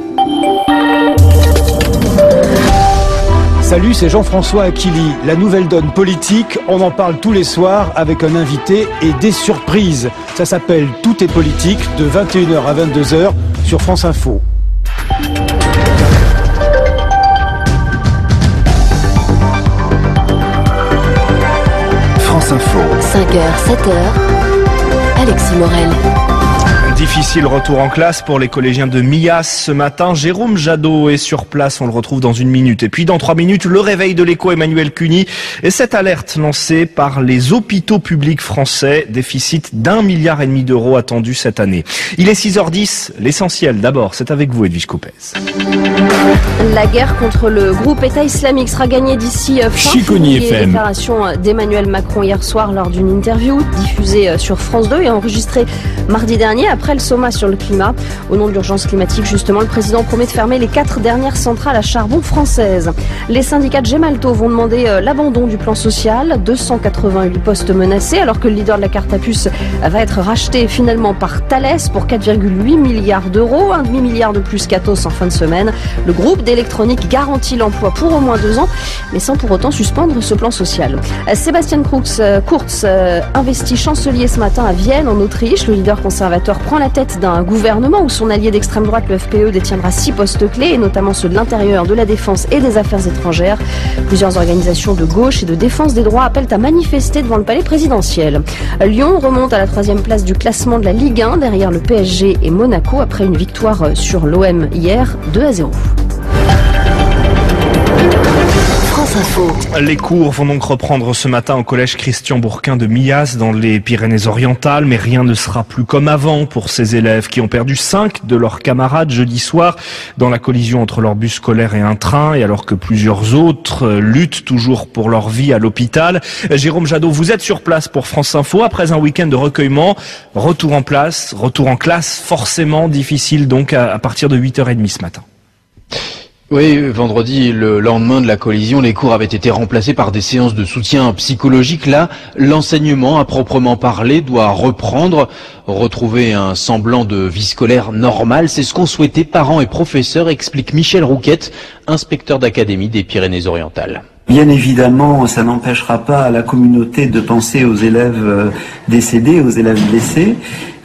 Salut, c'est Jean-François Aquili. La nouvelle donne politique, on en parle tous les soirs avec un invité et des surprises. Ça s'appelle Tout est politique de 21h à 22h sur France Info.
France Info. 5h, 7h. Alexis Morel.
Difficile retour en classe pour les collégiens de Millas ce matin. Jérôme Jadot est sur place, on le retrouve dans 1 minute. Et puis dans 3 minutes, le réveil de l'écho Emmanuel Cuny. Et cette alerte lancée par les hôpitaux publics français, déficit d'1,5 milliard d'euros attendu cette année. Il est 6h10, l'essentiel d'abord, c'est avec vous Edwige Coupez.
La guerre contre le groupe État islamique sera gagnée d'ici fin
Chiconi
février.
FM.
Déclaration d'Emmanuel Macron hier soir lors d'une interview diffusée sur France 2 et enregistrée mardi dernier après le Soma sur le climat. Au nom de l'urgence climatique, justement, le président promet de fermer les 4 dernières centrales à charbon françaises. Les syndicats de Gemalto vont demander l'abandon du plan social. 288 postes menacés, alors que le leader de la carte à puce va être racheté finalement par Thales pour 4,8 milliards d'euros, 1,5 milliard de plus qu'Atos en fin de semaine. Le groupe d'électronique garantit l'emploi pour au moins 2 ans, mais sans pour autant suspendre ce plan social. Sébastien Kurz, investi chancelier ce matin à Vienne, en Autriche. Le leader conservateur prend la la tête d'un gouvernement où son allié d'extrême droite, le FPE, détiendra 6 postes clés, et notamment ceux de l'intérieur, de la défense et des affaires étrangères. Plusieurs organisations de gauche et de défense des droits appellent à manifester devant le palais présidentiel. Lyon remonte à la 3e place du classement de la Ligue 1 derrière le PSG et Monaco après une victoire sur l'OM hier 2-0.
Les cours vont donc reprendre ce matin au collège Christian Bourquin de Millas dans les Pyrénées-Orientales, mais rien ne sera plus comme avant pour ces élèves qui ont perdu 5 de leurs camarades jeudi soir dans la collision entre leur bus scolaire et un train, et alors que plusieurs autres luttent toujours pour leur vie à l'hôpital. Jérôme Jadot, vous êtes sur place pour France Info après un week-end de recueillement. Retour en classe, forcément difficile donc à partir de 8h30 ce matin.
Oui, vendredi, le lendemain de la collision, les cours avaient été remplacés par des séances de soutien psychologique. Là, l'enseignement à proprement parler doit reprendre, retrouver un semblant de vie scolaire normale. C'est ce qu'ont souhaité parents et professeurs, explique Michel Rouquette, inspecteur d'académie des Pyrénées-Orientales.
Bien évidemment, ça n'empêchera pas la communauté de penser aux élèves décédés, aux élèves blessés,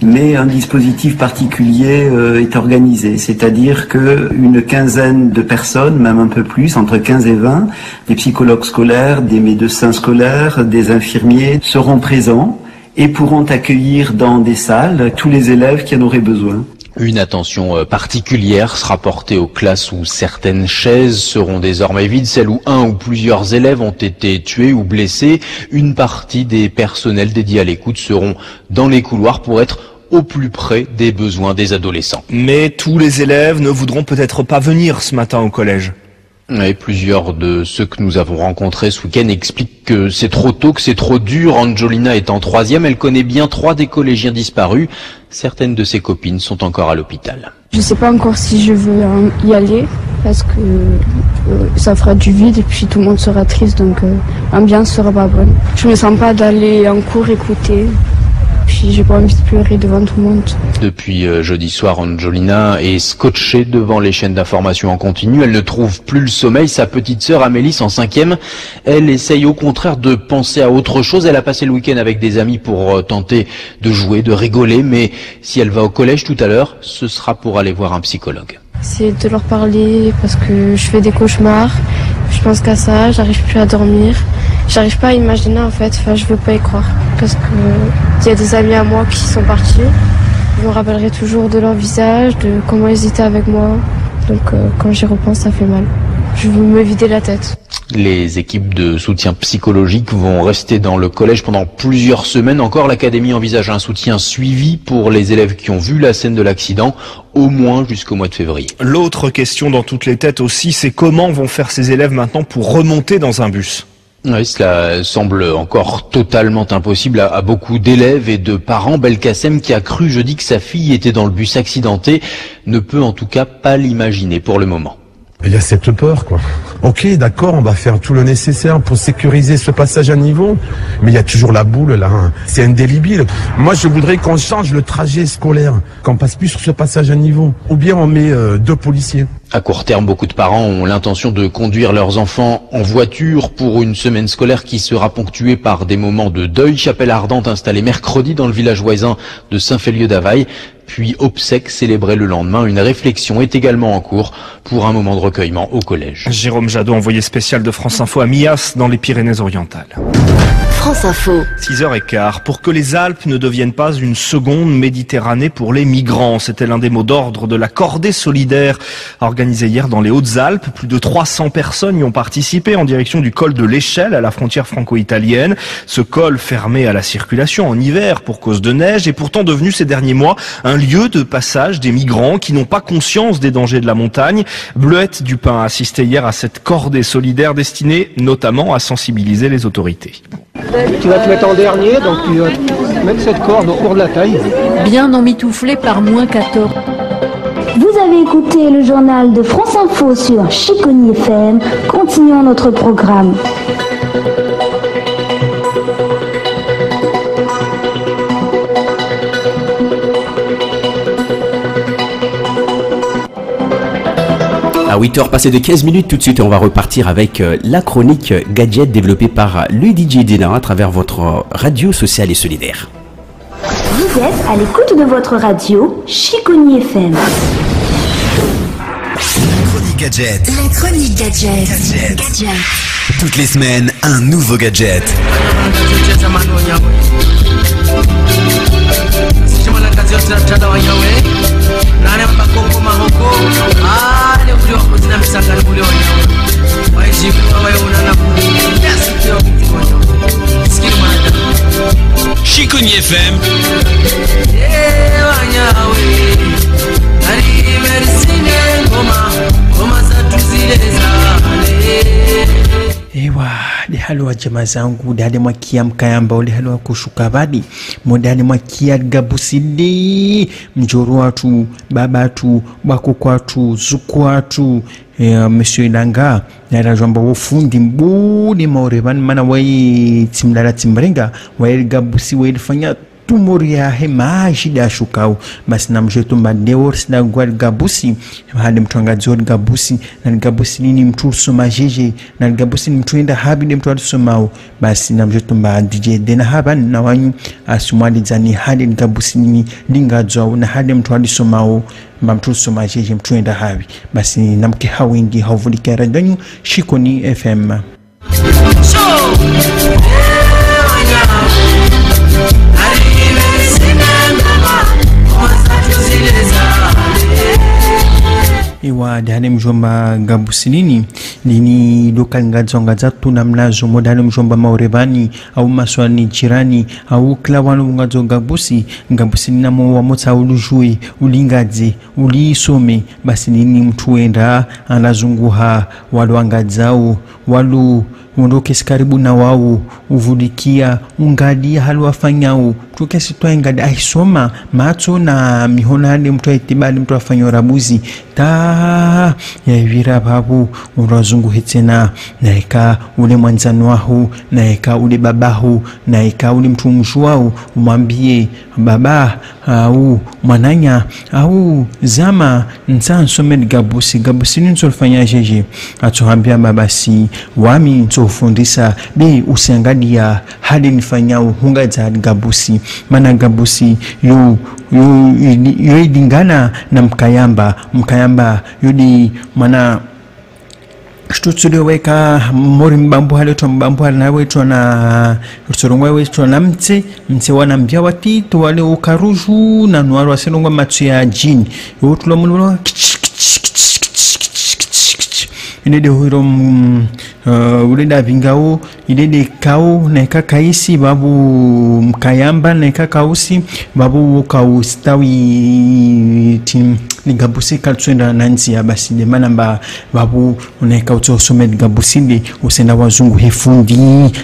mais un dispositif particulier est organisé, c'est-à-dire qu'une quinzaine de personnes, même un peu plus, entre 15 et 20, des psychologues scolaires, des médecins scolaires, des infirmiers seront présents et pourront accueillir dans des salles tous les élèves qui en auraient besoin.
Une attention particulière sera portée aux classes où certaines chaises seront désormais vides, celles où un ou plusieurs élèves ont été tués ou blessés. Une partie des personnels dédiés à l'écoute seront dans les couloirs pour être au plus près des besoins des adolescents.
Mais tous les élèves ne voudront peut-être pas venir ce matin au collège.
Et plusieurs de ceux que nous avons rencontrés ce week-end expliquent que c'est trop tôt, que c'est trop dur. Angelina est en 3e, elle connaît bien 3 des collégiens disparus. Certaines de ses copines sont encore à l'hôpital.
Je sais pas encore si je veux y aller parce que ça fera du vide et puis tout le monde sera triste, donc l'ambiance sera pas bonne. Je me sens pas d'aller en cours écouter. Puis j'ai pas envie de pleurer devant tout le monde.
Depuis jeudi soir, Angelina est scotchée devant les chaînes d'information en continu. Elle ne trouve plus le sommeil. Sa petite sœur Amélis, en 5e, elle essaye au contraire de penser à autre chose. Elle a passé le week-end avec des amis pour tenter de jouer, de rigoler. Mais si elle va au collège tout à l'heure, ce sera pour aller voir un psychologue.
C'est de leur parler parce que je fais des cauchemars. Je pense qu'à ça, j'arrive plus à dormir. J'arrive pas à imaginer en fait, je veux pas y croire. Parce que il y a des amis à moi qui sont partis. Je me rappellerai toujours de leur visage, de comment ils étaient avec moi. Donc quand j'y repense, ça fait mal. Je veux me vider la tête.
Les équipes de soutien psychologique vont rester dans le collège pendant plusieurs semaines encore. L'académie envisage un soutien suivi pour les élèves qui ont vu la scène de l'accident, au moins jusqu'au mois de février.
L'autre question dans toutes les têtes aussi, c'est comment vont faire ces élèves maintenant pour remonter dans un bus ?
Oui, cela semble encore totalement impossible à beaucoup d'élèves et de parents. Belkacem, qui a cru jeudi que sa fille était dans le bus accidenté, ne peut en tout cas pas l'imaginer pour le moment.
Il y a cette peur, quoi. Ok, d'accord, on va faire tout le nécessaire pour sécuriser ce passage à niveau, mais il y a toujours la boule, là. C'est indélébile. Moi, je voudrais qu'on change le trajet scolaire, qu'on passe plus sur ce passage à niveau. Ou bien on met 2 policiers.
À court terme, beaucoup de parents ont l'intention de conduire leurs enfants en voiture pour une semaine scolaire qui sera ponctuée par des moments de deuil. Chapelle ardente installée mercredi dans le village voisin de Saint-Félieu-d'Availle, puis obsèques célébrées le lendemain. Une réflexion est également en cours pour un moment de recueillement au collège.
Jérôme Jadot, envoyé spécial de France Info à Millas dans les Pyrénées-Orientales.
France Info.
6h15. Pour que les Alpes ne deviennent pas une seconde Méditerranée pour les migrants. C'était l'un des mots d'ordre de la Cordée solidaire organisée hier dans les Hautes-Alpes. Plus de 300 personnes y ont participé en direction du col de l'Échelle à la frontière franco-italienne. Ce col fermé à la circulation en hiver pour cause de neige est pourtant devenu ces derniers mois un lieu de passage des migrants qui n'ont pas conscience des dangers de la montagne. Bleuette Dupin a assisté hier à cette Cordée solidaire destinée notamment à sensibiliser les autorités.
Tu vas te mettre en dernier, donc tu vas mettre cette corde au cours de la taille.
Bien emmitouflé par -14.
Vous avez écouté le journal de France Info sur Chiconi FM. Continuons notre programme.
À 8h passées de 15 minutes, tout de suite on va repartir avec la chronique gadget développée par le DJ Dina à travers votre radio sociale et solidaire.
Vous
Vous êtes à l'écoute de votre radio Chiconi FM.
Gadget.
La chronique gadget.
Toutes les semaines, un nouveau gadget.
Chiconi FM.
Ewa, lihalo wa jamaa zangu, dade mwakia mkayamba, lihalo wa kushuka badi, modani mwakia gabusidi, mjoro watu, babatu, wako watu, zuku watu, Monsieur Ilanga, na jamba wofundi mbudi maorevan mana wai timdara timrenga, wai gabusi wai fanya tumoria he majida shukau basi namjetu madeur sina gwal gabusi hadi mtwanga zod gabusi na gabusi nini mtu soma jeje na gabusi ni mtu enda habi ni mtu alisomao basi namjetu ma DJ dena haban na wanyu asumali zani hadi gabusi nini linga zao na hadi mtu alisomao mtu soma jeje mtu enda habi basi namke hawingi havulika radonyu Chiconi FM Iwa dani mjomba gabusilini lini lokal ngadzongadza tuna mnazo modani mjomba maurevani au maswani jirani au klawano ngadzo gabusi na mo motsa ulujui ulingadze ulisome basi nini mtu enda anazunguha walu angadzao walu undoke karibu na wao uvudikia ungadia halu wafanyao tukesi twaingada aisoma macho na mihonane mtu aitibali mtu afanya rabuzi ta ya vira babu urazungu hitena naika ule mwanzano wao naika ule babahu naika ule mtu mshwao umwambie baba au mwananya au zama nsansome gabusi ni nsolfanya jeje atohambia babasi wami nsofundisa be usiangalia hadi nifanyao hunga za gabusi mana gabusi yo idingana na mkayamba yudi mana Shtutsuri weka mori mbambu haleto mbambu haleto na usorongwa wetu na mte wana mbia watito wale ukaruju na nuaru wasenongwa matu ya jini yotulo mulwa inede huiro uleda vingao inede kao na kakaisi babu mkayamba na kakausi babu kaustawi tim gabusi kaltswenda nanzi ya basi de manamba babu unaika utosome gabusi usenda wazungu hefundi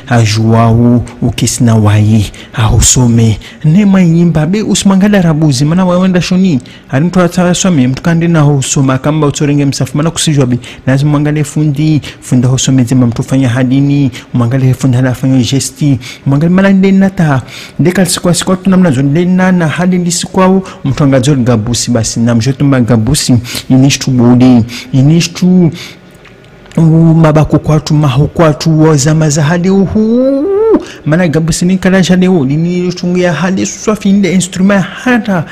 ajuao ukisina wai ahusome nema yimba be usmangala rabuzi mana waenda shoni ari mtu atasome mtu kande na husoma kamba utorenge msafu mana kusijwa be lazima mwangale funda husome zima mtu fanya hadini mwangale funda hafanya gesti mwangale mala ndenata dekal sikwa tunamnazo ndena na hadini sikwao mtu angazol gabusi basi namjotu gabusi inishtu bodi inishtu mabako kwatu mahokwatu wazama za hadi uhu mana gabusi ni kala jade o ni tungia hadi swafinde instrument hata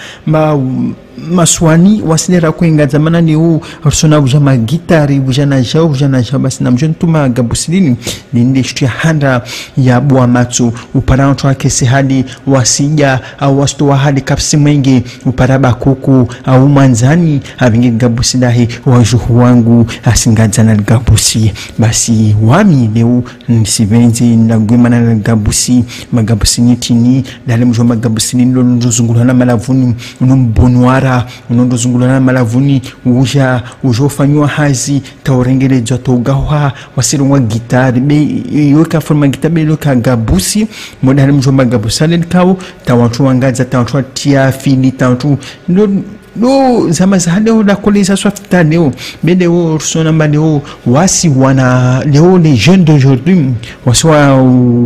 maswani wasinera kuinga zamana ni u arsona bujama gitari bujana jao basi namjon tuma gabusilini ninde shtu handa ya bwa matsu upara mtu akesi hadi wasija au wastu wa hadi kapsi mwenge upara bakuku au manzani abinge gabusilahi wajuhu wangu asingadzana gabusi basi wami leo nisibenzi ndagwimana na gabusi magabusi nitini dale mjoma gabusilini lo ndozungulana malavuni unombonwara unondozungulana malavuni ujofanywa hazi taurengelezwa togawa wasirungwa gitari be yoka forma gitari be yoka gabusi modali mjomba gabusale kao tawantu wangaza tawantu tia fili tawantu no zama za leo la koleza swafta leo mais leo sona leo wasi wana leo les jeunes d'aujourd'hui waswa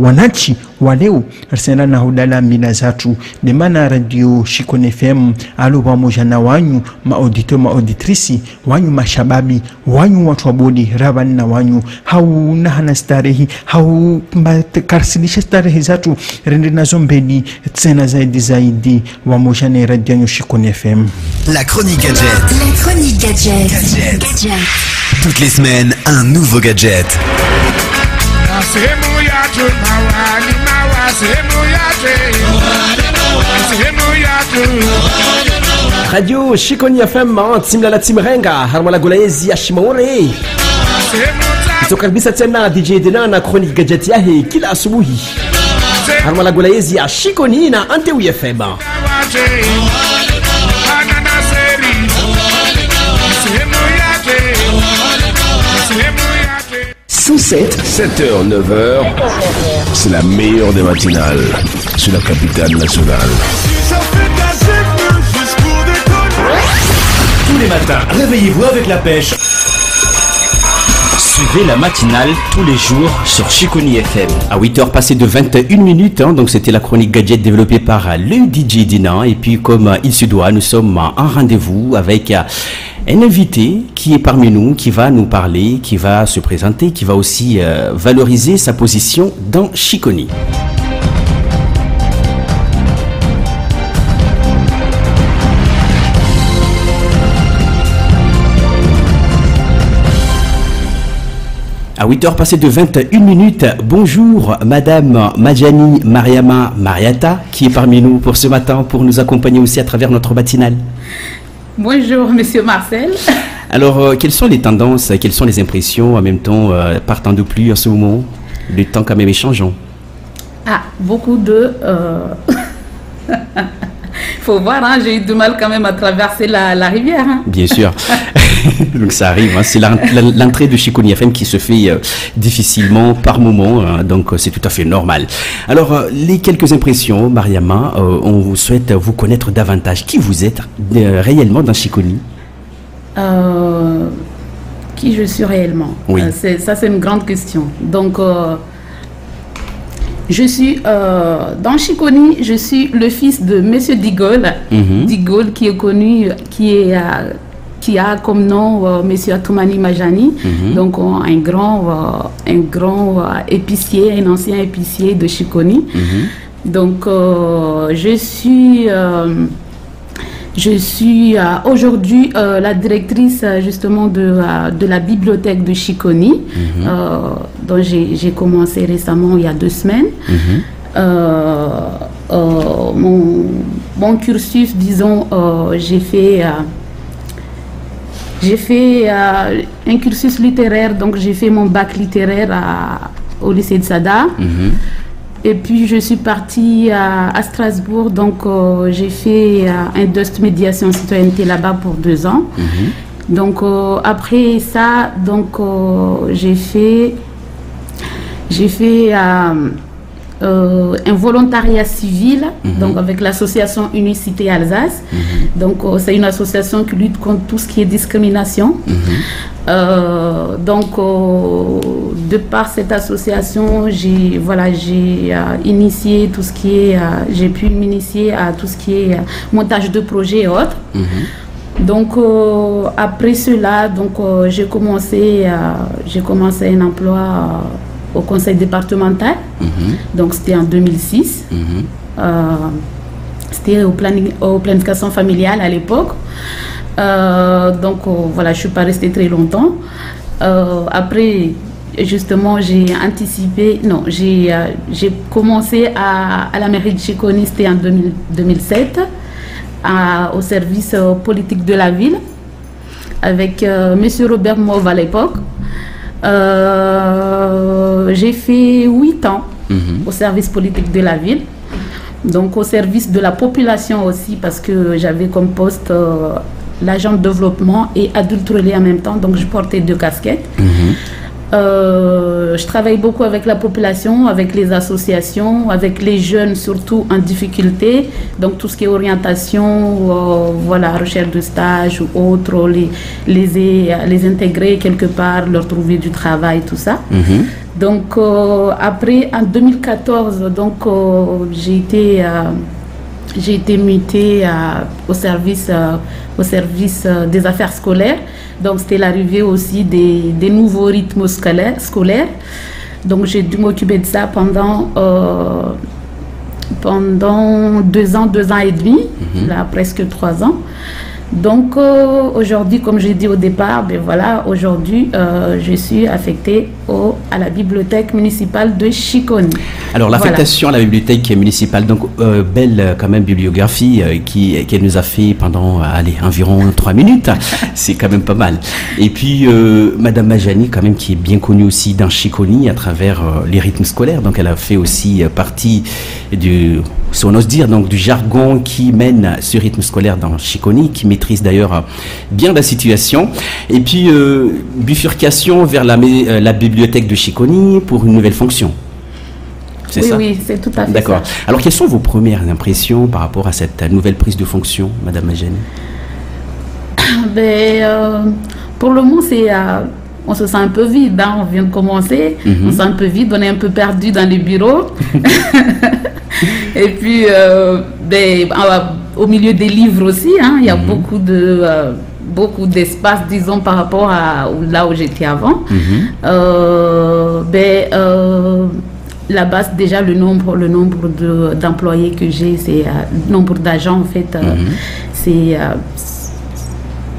wanachi wa leo arsena na hudala mbina zatu de mana radio Shikoni FM alo pamoja na wanyu maauditeur maauditrisi wanyu mashababi wanyu watu wa bodi rabani na wanyu hau na hana starehi hau karsilisha starehi zatu rende na zombeni tsena zaidi wamoja na radio Shikoni FM.
La chronique gadget.
La chronique gadget.
Toutes les semaines, un nouveau gadget.
Radio Shikoni FM timla la timrenga harmala golaezi ashimaure tukaribisha tena DJ Dena na chronique gadget yahe kila asubuhi harmala golaezi ya Shikoni na Antewi FM.
7h, 9h, c'est la meilleure des matinales sur la capitale nationale.
Tous les matins, réveillez-vous avec la pêche.
Suivez la matinale tous les jours sur Shikoni FM. À 8h passé de 21 minutes, donc c'était la chronique gadget développée par le DJ Dina. Et puis comme il se doit, nous sommes en rendez-vous avec un invité qui est parmi nous, qui va nous parler, qui va se présenter, qui va aussi valoriser sa position dans Shikoni. À 8h passé de 21 minutes, bonjour Madame Madjani Mariama Mariata qui est parmi nous pour ce matin pour nous accompagner aussi à travers notre matinale.
Bonjour Monsieur Marcel.
Alors quelles sont les tendances, quelles sont les impressions en même temps partant de pluie en ce moment? Le temps quand même est changeant.
Ah, beaucoup de... faut voir, hein, j'ai eu du mal quand même à traverser la rivière. Hein.
Bien sûr. Donc ça arrive, hein. C'est l'entrée de Shikoni FM qui se fait difficilement par moment, hein. Donc c'est tout à fait normal. Alors les quelques impressions, Mariama, on vous souhaite vous connaître davantage. Qui vous êtes réellement dans Shikoni?
Qui je suis réellement?
Oui.
Ça c'est une grande question. Donc je suis dans Shikoni, je suis le fils de Monsieur Digol, Digol qui est connu, qui a comme nom Monsieur Atoumani Majani, donc un grand épicier, un ancien épicier de Shikoni. Donc je suis aujourd'hui la directrice justement de la bibliothèque de Shikoni, dont j'ai commencé récemment il y a 2 semaines. Mon cursus, disons, j'ai fait un cursus littéraire, donc j'ai fait mon bac littéraire au lycée de Sada. Et puis je suis partie à Strasbourg, donc j'ai fait un DOST médiation citoyenneté là-bas pour 2 ans. Donc après ça, donc j'ai fait un volontariat civil, donc avec l'association Unicité Alsace. Donc c'est une association qui lutte contre tout ce qui est discrimination. Donc de par cette association, j'ai initié tout ce qui est, j'ai pu m'initier à tout ce qui est montage de projets et autres. Donc après cela, donc j'ai commencé un emploi au conseil départemental. Donc c'était en 2006. C'était aux planifications familiales à l'époque. Donc voilà, je ne suis pas restée très longtemps. Après, justement, j'ai commencé à la mairie de Shikoni, c'était en 2007, au service politique de la ville, avec Monsieur Robert Mauve à l'époque. J'ai fait 8 ans au service politique de la ville, donc au service de la population aussi, parce que j'avais comme poste l'agent de développement et adulte relais en même temps, donc je portais 2 casquettes. Je travaille beaucoup avec la population, avec les associations, avec les jeunes surtout en difficulté. Donc tout ce qui est orientation, voilà, recherche de stage ou autre, les intégrer quelque part, leur trouver du travail, tout ça. Donc après, en 2014, donc j'ai été mutée au service des affaires scolaires. Donc c'était l'arrivée aussi des nouveaux rythmes scolaires. Donc j'ai dû m'occuper de ça pendant 2 ans et demi, là presque 3 ans. Donc aujourd'hui, comme j'ai dit au départ, ben voilà, aujourd'hui je suis affectée à la bibliothèque municipale de Chiconi.
Alors l'affectation à la bibliothèque municipale, donc belle quand même bibliographie qu'elle nous a fait pendant environ 3 minutes, c'est quand même pas mal. Et puis Madame Majani quand même qui est bien connue aussi dans Chiconi à travers les rythmes scolaires, donc elle a fait aussi partie si on ose dire, donc du jargon qui mène ce rythme scolaire dans Chiconi, qui maîtrise d'ailleurs bien la situation. Et puis bifurcation vers la bibliothèque de Chiconi pour une nouvelle fonction. C'est ça?
Oui, c'est tout à fait
D'accord.
ça.
Alors quelles sont vos premières impressions par rapport à cette nouvelle prise de fonction, Madame Majani?
Pour le moment, on se sent un peu vide, hein. On vient de commencer, on se sent un peu vide, on est un peu perdu dans les bureaux. Et puis, au milieu des livres aussi, hein, il y a beaucoup d'espace, disons, par rapport à là où j'étais avant. La base, déjà, le nombre d'employés que j'ai, c'est le nombre d'agents, en fait,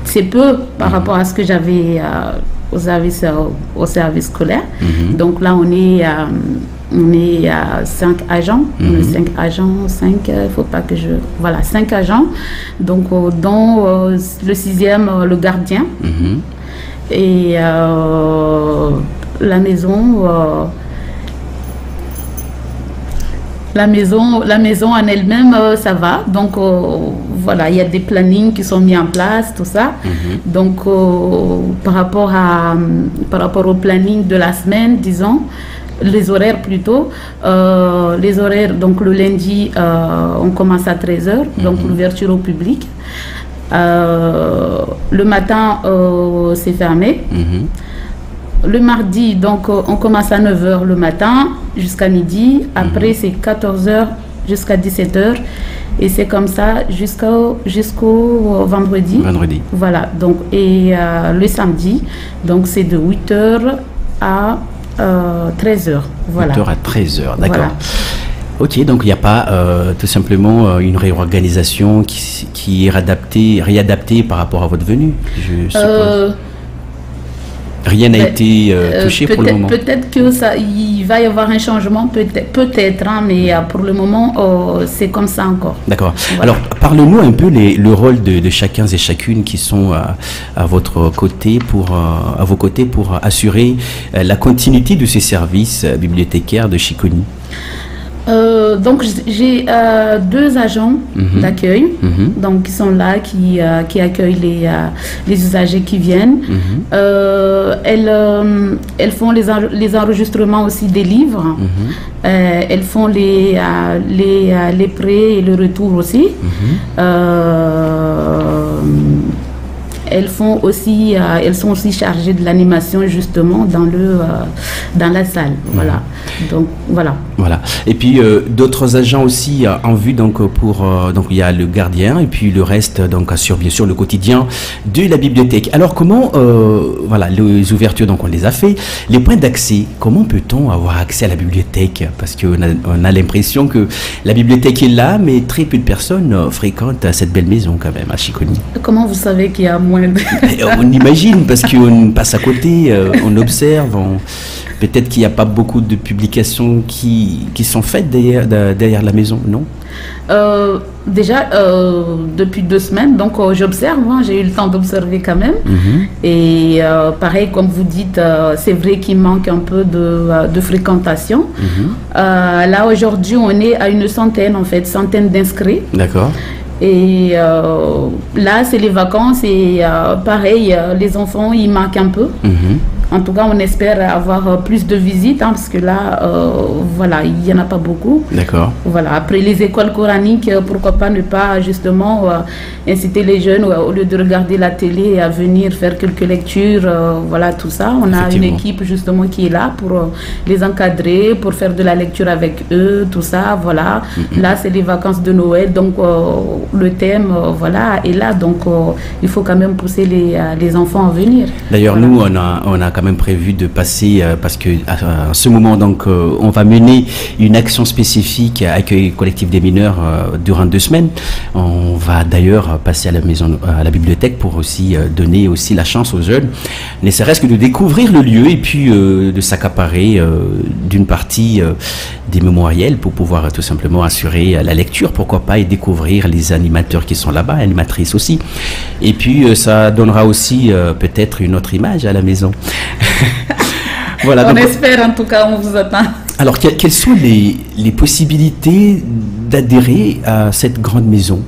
c'est peu par rapport à ce que j'avais au service scolaire. Donc là, on est à 5 agents. 5 agents, 5 agents. Donc, dont le 6e, le gardien. Et la maison en elle-même, ça va. Donc, voilà, il y a des plannings qui sont mis en place, tout ça. Donc, par rapport au planning de la semaine, disons, les horaires plutôt, les horaires, donc le lundi, on commence à 13h, donc l'ouverture au public. Le matin, c'est fermé. Le mardi, donc, on commence à 9h le matin jusqu'à midi. Après, c'est 14h jusqu'à 17h. Et c'est comme ça jusqu'au vendredi. Voilà. Donc, et le samedi, donc, c'est de 8h à 13h. Voilà.
8h à 13h, d'accord.
Voilà.
Ok, donc il n'y a pas tout simplement une réorganisation qui est réadaptée par rapport à votre venue, je suppose. Rien n'a été touché pour le moment.
Peut-être que il va y avoir un changement, peut-être, hein, mais pour le moment, c'est comme ça encore.
D'accord. Voilà. Alors, parlez-nous un peu le rôle de chacun et chacune qui sont à vos côtés pour assurer la continuité de ces services bibliothécaires de Chiconi.
Donc j'ai 2 agents d'accueil, donc qui sont là, qui accueillent les usagers qui viennent. Elles font les enregistrements aussi des livres. Elles font les prêts et le retour aussi. Elles sont aussi chargées de l'animation justement dans la salle. Voilà. Donc voilà.
Voilà. Et puis d'autres agents aussi en vue donc donc il y a le gardien et puis le reste donc assure bien sûr le quotidien de la bibliothèque. Alors comment les ouvertures donc on les a fait, les points d'accès, comment peut-on avoir accès à la bibliothèque, parce qu'on a l'impression que la bibliothèque est là mais très peu de personnes fréquentent cette belle maison quand même à Chiconi.
Comment vous savez qu'il y a moins de...
On imagine parce qu'on passe à côté, on observe, peut-être qu'il n'y a pas beaucoup de publications qui sont faites derrière la maison, non?
Déjà, depuis 2 semaines, donc j'observe, hein, j'ai eu le temps d'observer quand même. Et pareil, comme vous dites, c'est vrai qu'il manque un peu de fréquentation. Là, aujourd'hui, on est à une centaine d'inscrits.
D'accord.
Et là, c'est les vacances et pareil, les enfants, ils manquent un peu. En tout cas, on espère avoir plus de visites, parce que là, voilà, il n'y en a pas beaucoup.
D'accord.
Voilà. Après les écoles coraniques, pourquoi pas ne pas justement inciter les jeunes, au lieu de regarder la télé, à venir faire quelques lectures, voilà, tout ça. On a une équipe justement qui est là pour les encadrer, pour faire de la lecture avec eux, tout ça, voilà. Là, c'est les vacances de Noël, donc le thème, voilà, est là. Donc, il faut quand même pousser les enfants à venir.
D'ailleurs,
voilà.
Nous, on a quand même prévu de passer, parce que à ce moment, donc, on va mener une action spécifique à accueil collectif des mineurs durant 2 semaines. On va d'ailleurs passer à la bibliothèque pour aussi donner aussi la chance aux jeunes, ne serait-ce que de découvrir le lieu et puis de s'accaparer d'une partie des mémoriels pour pouvoir tout simplement assurer la lecture, pourquoi pas, et découvrir les animateurs qui sont là-bas, animatrices aussi. Et puis ça donnera aussi peut-être une autre image à la maison. Voilà,
on
donc,
espère, en tout cas, on vous attend.
Alors, quelles sont les possibilités d'adhérer à cette grande maison?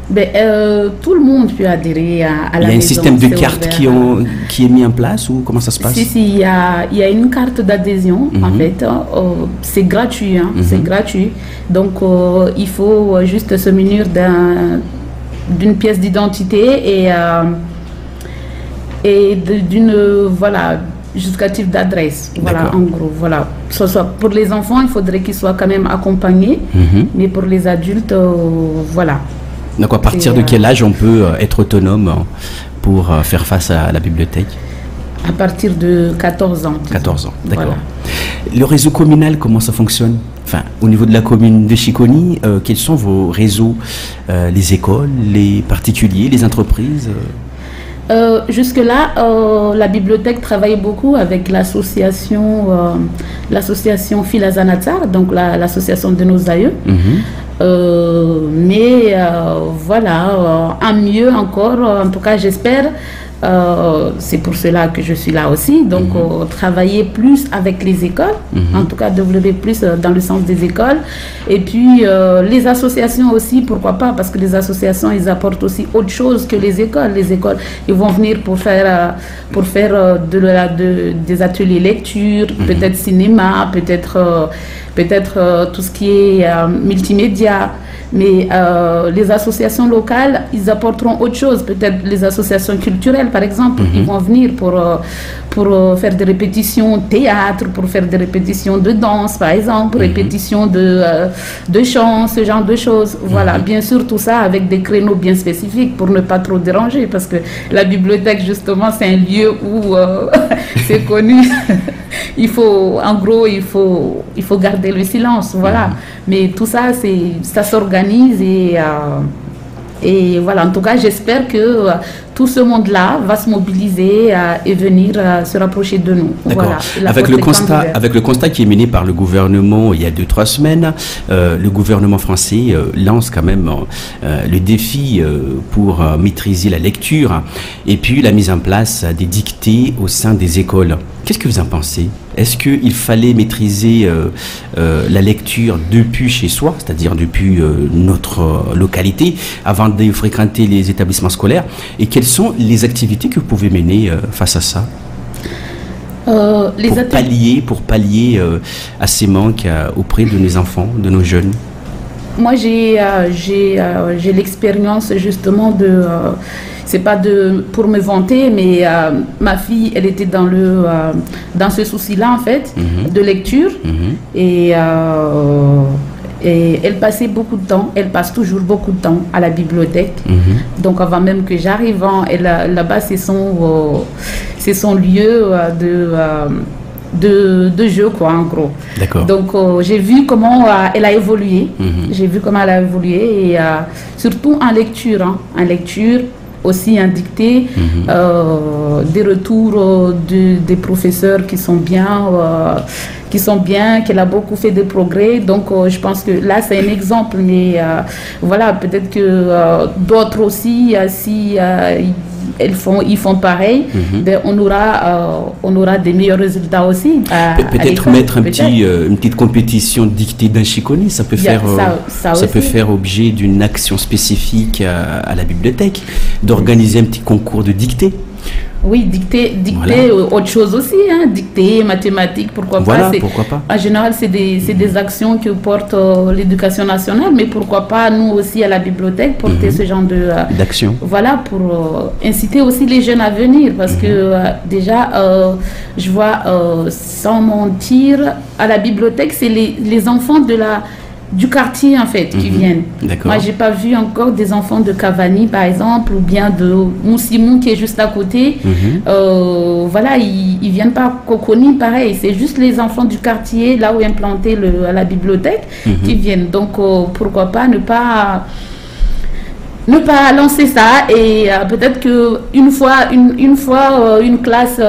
Tout le monde peut adhérer à la maison.
Il y a un système de cartes qui est mis en place, ou comment ça se passe?
Si, il y a une carte d'adhésion, en fait. C'est gratuit, c'est gratuit. Donc, il faut juste se munir d'une pièce d'identité et d'une, voilà, justificatif d'adresse. Voilà, en gros, voilà. Soit pour les enfants, il faudrait qu'ils soient quand même accompagnés, mais pour les adultes, voilà.
Donc, à partir de quel âge on peut être autonome pour faire face à la bibliothèque?
À partir de 14 ans. Disons.
14 ans, d'accord.
Voilà.
Le réseau communal, comment ça fonctionne? Enfin, au niveau de la commune de Chiconi, quels sont vos réseaux? Les écoles, les particuliers, les entreprises?
Jusque-là, la bibliothèque travaille beaucoup avec l'association Filazanatsar, donc l'association de nos aïeux. Mais voilà, un mieux encore, en tout cas j'espère, c'est pour cela que je suis là aussi, donc travailler plus avec les écoles, en tout cas développer plus dans le sens des écoles, et puis les associations aussi, pourquoi pas, parce que les associations, ils apportent aussi autre chose que les écoles. Les écoles, ils vont venir pour faire des ateliers lecture, peut-être cinéma, peut-être tout ce qui est multimédia. Mais les associations locales, ils apporteront autre chose. Peut-être les associations culturelles, par exemple, ils vont venir pour faire des répétitions théâtre, pour faire des répétitions de danse, par exemple, répétitions de chant, ce genre de choses. Voilà, bien sûr, tout ça avec des créneaux bien spécifiques pour ne pas trop déranger, parce que la bibliothèque, justement, c'est un lieu où c'est connu. En gros, il faut garder le silence, voilà. Mais tout ça, ça s'organise et voilà. En tout cas, j'espère que tout ce monde-là va se mobiliser et venir se rapprocher de nous. Voilà.
Avec le constat qui est mené par le gouvernement il y a 2-3 semaines, le gouvernement français lance quand même le défi pour maîtriser la lecture et puis la mise en place des dictées au sein des écoles. Qu'est-ce que vous en pensez? Est-ce qu'il fallait maîtriser la lecture depuis chez soi, c'est-à-dire depuis notre localité, avant de fréquenter les établissements scolaires? Et quelles sont les activités que vous pouvez mener face à ça? Pour pallier à ces manques auprès de nos enfants, de nos jeunes.
Moi, j'ai l'expérience justement de... c'est pas pour me vanter, mais ma fille, elle était dans ce souci-là, en fait, de lecture. Et elle passait beaucoup de temps, elle passe toujours beaucoup de temps à la bibliothèque. Donc, avant même que j'arrive, là-bas, c'est son lieu de jeu, quoi, en gros.
D'accord.
Donc, j'ai vu comment elle a évolué. J'ai vu comment elle a évolué, et surtout en lecture. En lecture, aussi en dictée, des retours des professeurs qui sont bien, qu'elle a beaucoup fait de progrès. Donc, je pense que là, c'est un exemple. Mais voilà, peut-être que d'autres aussi, si ils font pareil, ben, on aura des meilleurs résultats aussi.
Peut-être mettre une petite compétition dictée d'un Chiconi, ça peut faire objet d'une action spécifique à la bibliothèque, d'organiser un petit concours de dictée.
Oui, dicter autre chose aussi, hein, dicter, mathématiques, pourquoi pas.
Pourquoi pas.
En général, c'est des actions que porte l'éducation nationale, mais pourquoi pas nous aussi à la bibliothèque porter ce genre
d'action.
Voilà, pour inciter aussi les jeunes à venir, parce que déjà, je vois, sans mentir, à la bibliothèque, c'est les enfants du quartier en fait qui viennent. Moi j'ai pas vu encore des enfants de Cavani par exemple, ou bien de Moussimou qui est juste à côté. Voilà, ils viennent pas Coconi, pareil, c'est juste les enfants du quartier là où est implanté à la bibliothèque qui viennent. Donc pourquoi pas ne pas lancer ça, et peut-être que une fois une classe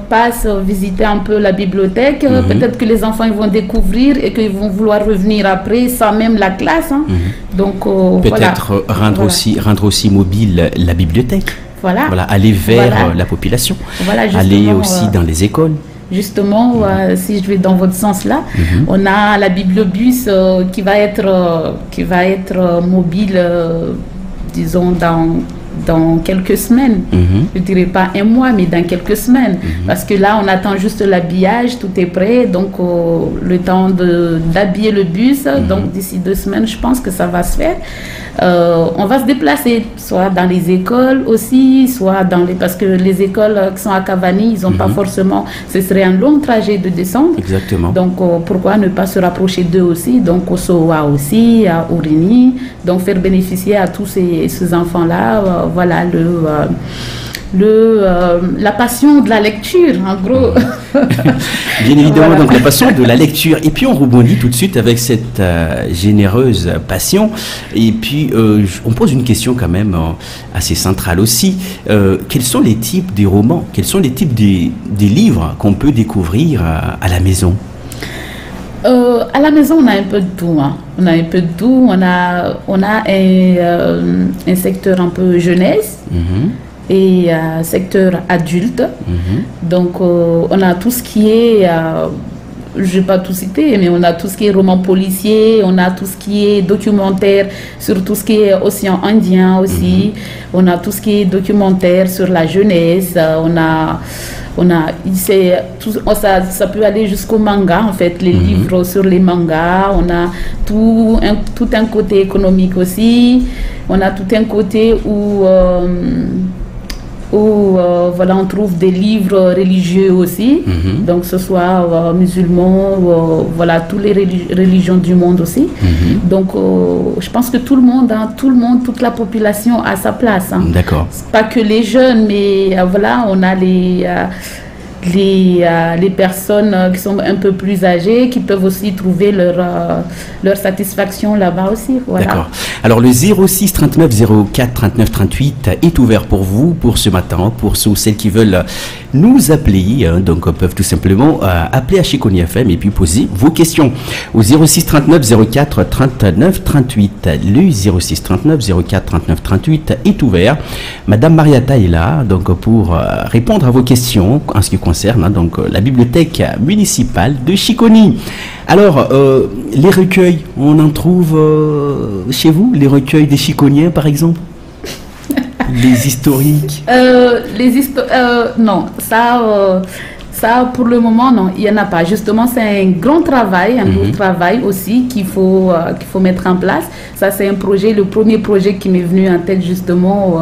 passe visiter un peu la bibliothèque, peut-être que les enfants ils vont découvrir et qu'ils vont vouloir revenir après sans même la classe. Hein. Donc
peut-être rendre aussi mobile la bibliothèque. Voilà, aller vers la population, aller aussi dans les écoles.
Justement, si je vais dans votre sens là, on a la bibliobus qui va être mobile. Disons dans quelques semaines, je dirais pas un mois, mais dans quelques semaines, parce que là on attend juste l'habillage, tout est prêt, donc le temps d'habiller le bus, donc d'ici 2 semaines je pense que ça va se faire. On va se déplacer, soit dans les écoles aussi, soit parce que les écoles qui sont à Cavani, ils n'ont pas forcément, ce serait un long trajet de descendre.
Exactement.
Donc pourquoi ne pas se rapprocher d'eux aussi, donc au SOA aussi, à Ourini, donc faire bénéficier à tous ces enfants-là, voilà la passion de la lecture, en gros.
Bien évidemment, donc la passion de la lecture. Et puis on rebondit tout de suite avec cette généreuse passion. Et puis on pose une question quand même assez centrale aussi. Quels sont les types des romans, quels sont les types des livres qu'on peut découvrir à la maison?
À la maison, on a un peu de tout. Hein. On a un peu de tout. On a un secteur un peu jeunesse et secteur adulte. Donc, on a tout ce qui est, je ne vais pas tout citer, mais on a tout ce qui est roman policier, on a tout ce qui est documentaire sur tout ce qui est océan Indien aussi. On a tout ce qui est documentaire sur la jeunesse. Ça peut aller jusqu'au manga, en fait, les livres sur les mangas. On a tout un côté économique aussi. On a tout un côté où on trouve des livres religieux aussi, donc ce soit musulmans, voilà, toutes les religions du monde aussi. Donc je pense que tout le monde, toute la population a sa place. Hein.
D'accord.
Pas que les jeunes, mais voilà, on a les personnes qui sont un peu plus âgées, qui peuvent aussi trouver leur satisfaction là-bas aussi. Voilà.
D'accord. Alors le 06 39 04 39 38 est ouvert pour vous, pour ce matin, pour ceux ou celles qui veulent nous appeler. Donc peuvent tout simplement appeler à Shikoni FM et puis poser vos questions au 06 39 04 39 38. Le 06 39 04 39 38 est ouvert. Madame Mariata est là donc pour répondre à vos questions en ce qui concerne donc la bibliothèque municipale de Shikoni. Alors, les recueils, on en trouve chez vous, les recueils des Chiconiens par exemple? Les historiques?
Non, ça pour le moment non, il n'y en a pas. Justement, c'est un grand travail, lourd travail aussi qu'il faut mettre en place. Ça, c'est le premier projet qui m'est venu en tête justement.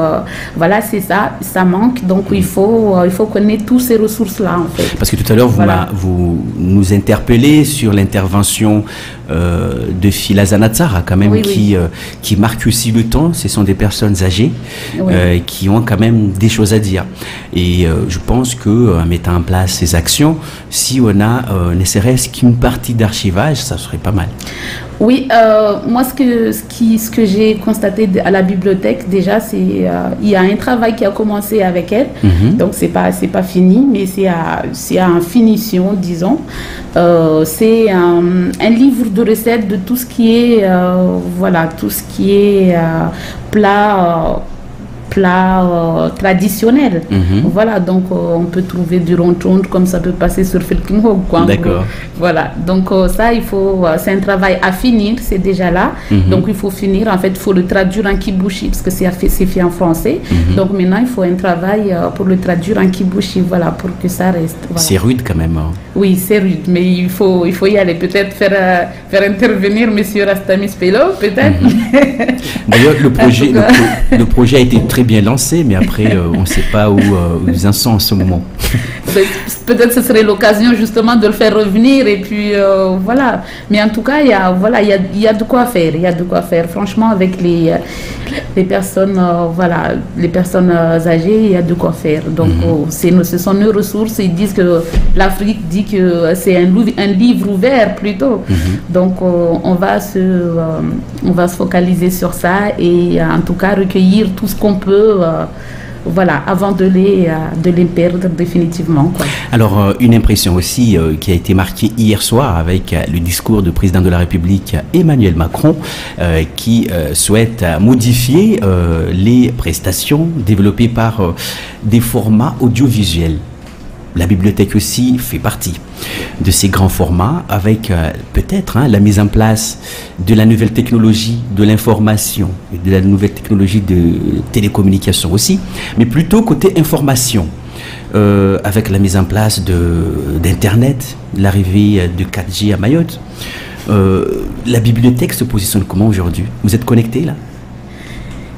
Voilà, c'est ça manque. Donc il faut qu'on ait toutes ces ressources-là en fait.
Parce que tout à l'heure, vous nous interpellez sur l'intervention de Filazana Tsara quand même, qui marque aussi le temps. Ce sont des personnes âgées qui ont quand même des choses à dire. Et je pense qu'en mettant en place ces actions, si on a ne serait-ce qu'une partie d'archivage, ça serait pas mal.
Oui, moi ce que j'ai constaté à la bibliothèque déjà, c'est il y a un travail qui a commencé avec elle, donc c'est pas fini, mais c'est en finition, disons. C'est un livre de recettes de tout ce qui est plat plats traditionnels. Voilà, donc on peut trouver du ronchon comme ça peut passer sur Filkinhog.
D'accord.
Voilà, donc ça, c'est un travail à finir, c'est déjà là. Donc il faut finir, en fait, il faut le traduire en kibushi parce que c'est fait en français. Donc maintenant, il faut un travail pour le traduire en kibushi, voilà, pour que ça reste. Voilà.
C'est rude quand même.
Oui, c'est rude, mais il faut y aller. Peut-être faire intervenir M. Rastamis Pello, peut-être.
D'ailleurs, le projet a été très bien lancé, mais après, on ne sait pas où ils en sont en ce moment.
Peut-être que ce serait l'occasion justement de le faire revenir et puis voilà. Mais en tout cas, il y a de quoi faire. Il y a de quoi faire. Franchement, avec les personnes, les personnes âgées, il y a de quoi faire. Donc, ce sont nos ressources. Ils disent que l'Afrique dit que c'est un livre ouvert plutôt. Donc, on va se focaliser sur ça et en tout cas recueillir tout ce qu'on peut. Voilà, avant de les perdre définitivement, quoi.
Alors, une impression aussi qui a été marquée hier soir avec le discours du président de la République Emmanuel Macron qui souhaite modifier les prestations développées par des formats audiovisuels. La bibliothèque aussi fait partie de ces grands formats avec peut-être la mise en place de la nouvelle technologie de l'information et de la nouvelle technologie de télécommunication aussi, mais plutôt côté information avec la mise en place d'Internet, l'arrivée de 4G à Mayotte. La bibliothèque se positionne comment aujourd'hui? Vous êtes connecté là?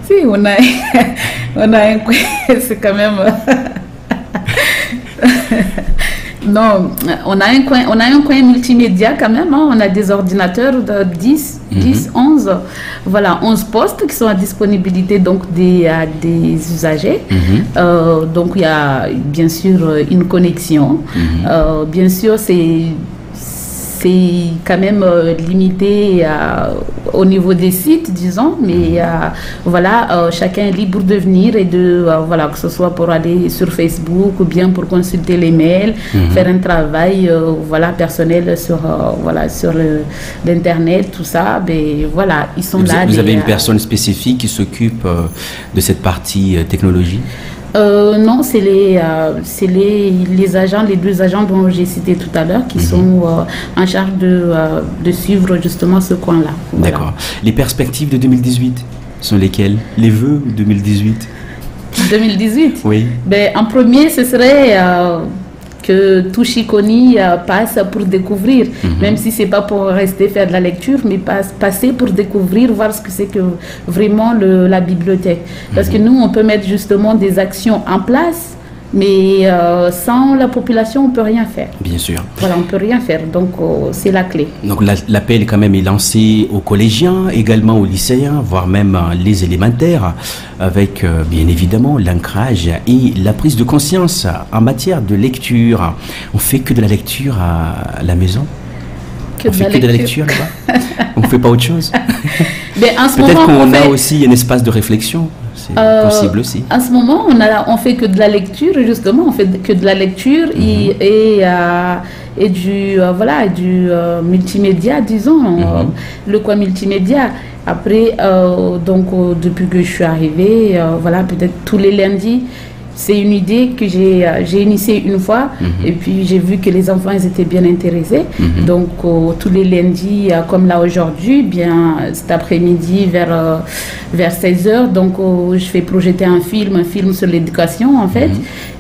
Si, on a un c'est quand même... Non, on a un coin multimédia quand même, hein. On a des ordinateurs de 10, 11, voilà, 11 postes qui sont à disponibilité donc des usagers. Donc il y a bien sûr une connexion. Bien sûr, c'est quand même limité au niveau des sites, disons, mais voilà, chacun est libre de venir et voilà, que ce soit pour aller sur Facebook ou bien pour consulter les mails, faire un travail voilà, personnel sur l'internet, tout ça. Mais voilà, ils sont là.
Vous avez une personne spécifique qui s'occupe de cette partie technologie?
Non, c'est les agents, les 2 agents dont j'ai cité tout à l'heure qui sont en charge de suivre justement ce coin-là. Voilà.
D'accord. Les perspectives de 2018 sont lesquelles? Les vœux 2018?
2018?
Oui.
Ben, en premier, ce serait que tout Chiconi passe pour découvrir, même si c'est pas pour rester faire de la lecture, mais passer pour découvrir, voir ce que c'est que vraiment la bibliothèque. Parce que nous, on peut mettre justement des actions en place, mais sans la population, on peut rien faire.
Bien sûr.
Voilà, on peut rien faire, donc c'est la clé.
Donc l'appel quand même est lancé aux collégiens, également aux lycéens, voire même les élémentaires, avec bien évidemment l'ancrage et la prise de conscience en matière de lecture. On fait que de la lecture à la maison? On fait que de la lecture là-bas? On ne fait pas autre chose? Peut-être qu'on a aussi un espace de réflexion. C'est possible aussi.
En ce moment, on fait que de la lecture, justement, on fait que de la lecture et du multimédia, disons, le coin multimédia. Après, depuis que je suis arrivée, voilà, peut-être tous les lundis. C'est une idée que j'ai initiée une fois et puis j'ai vu que les enfants ils étaient bien intéressés. Donc tous les lundis, comme là aujourd'hui, bien cet après-midi vers 16h, donc je fais projeter un film sur l'éducation en fait.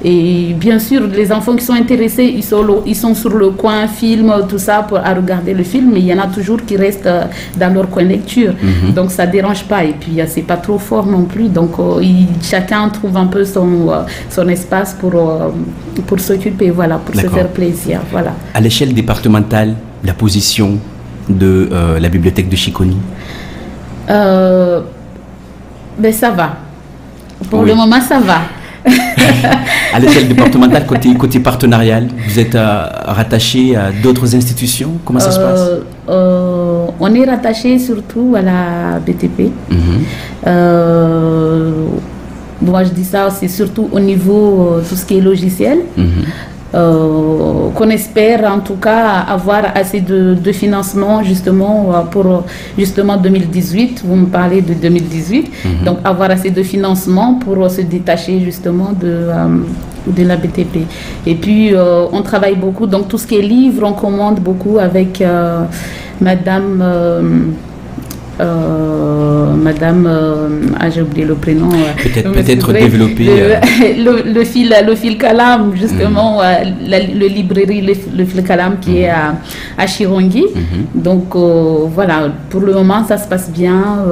Et bien sûr, les enfants qui sont intéressés, ils sont sur le coin film, tout ça, à regarder le film, mais il y en a toujours qui restent dans leur coin lecture. Donc ça dérange pas et puis c'est pas trop fort non plus. Donc chacun trouve un peu son espace pour s'occuper, voilà, pour se faire plaisir. Voilà.
À l'échelle départementale, la position de la bibliothèque de Chiconi?
Ben ça va. Pour le moment, ça va.
À l'échelle départementale, côté partenarial, vous êtes rattaché à d'autres institutions? Comment ça se passe?
On est rattaché surtout à la BTP. Moi, je dis ça, c'est surtout au niveau tout ce qui est logiciel. qu'on espère en tout cas avoir assez de financement justement pour justement 2018. Vous me parlez de 2018, donc avoir assez de financement pour se détacher justement de la BTP. Et puis on travaille beaucoup, donc tout ce qui est livres, on commande beaucoup avec Madame j'ai oublié le prénom.
Peut-être développer
le fil Kalam, justement, le librairie le fil Kalam qui est à Chirongi. Donc voilà, pour le moment ça se passe bien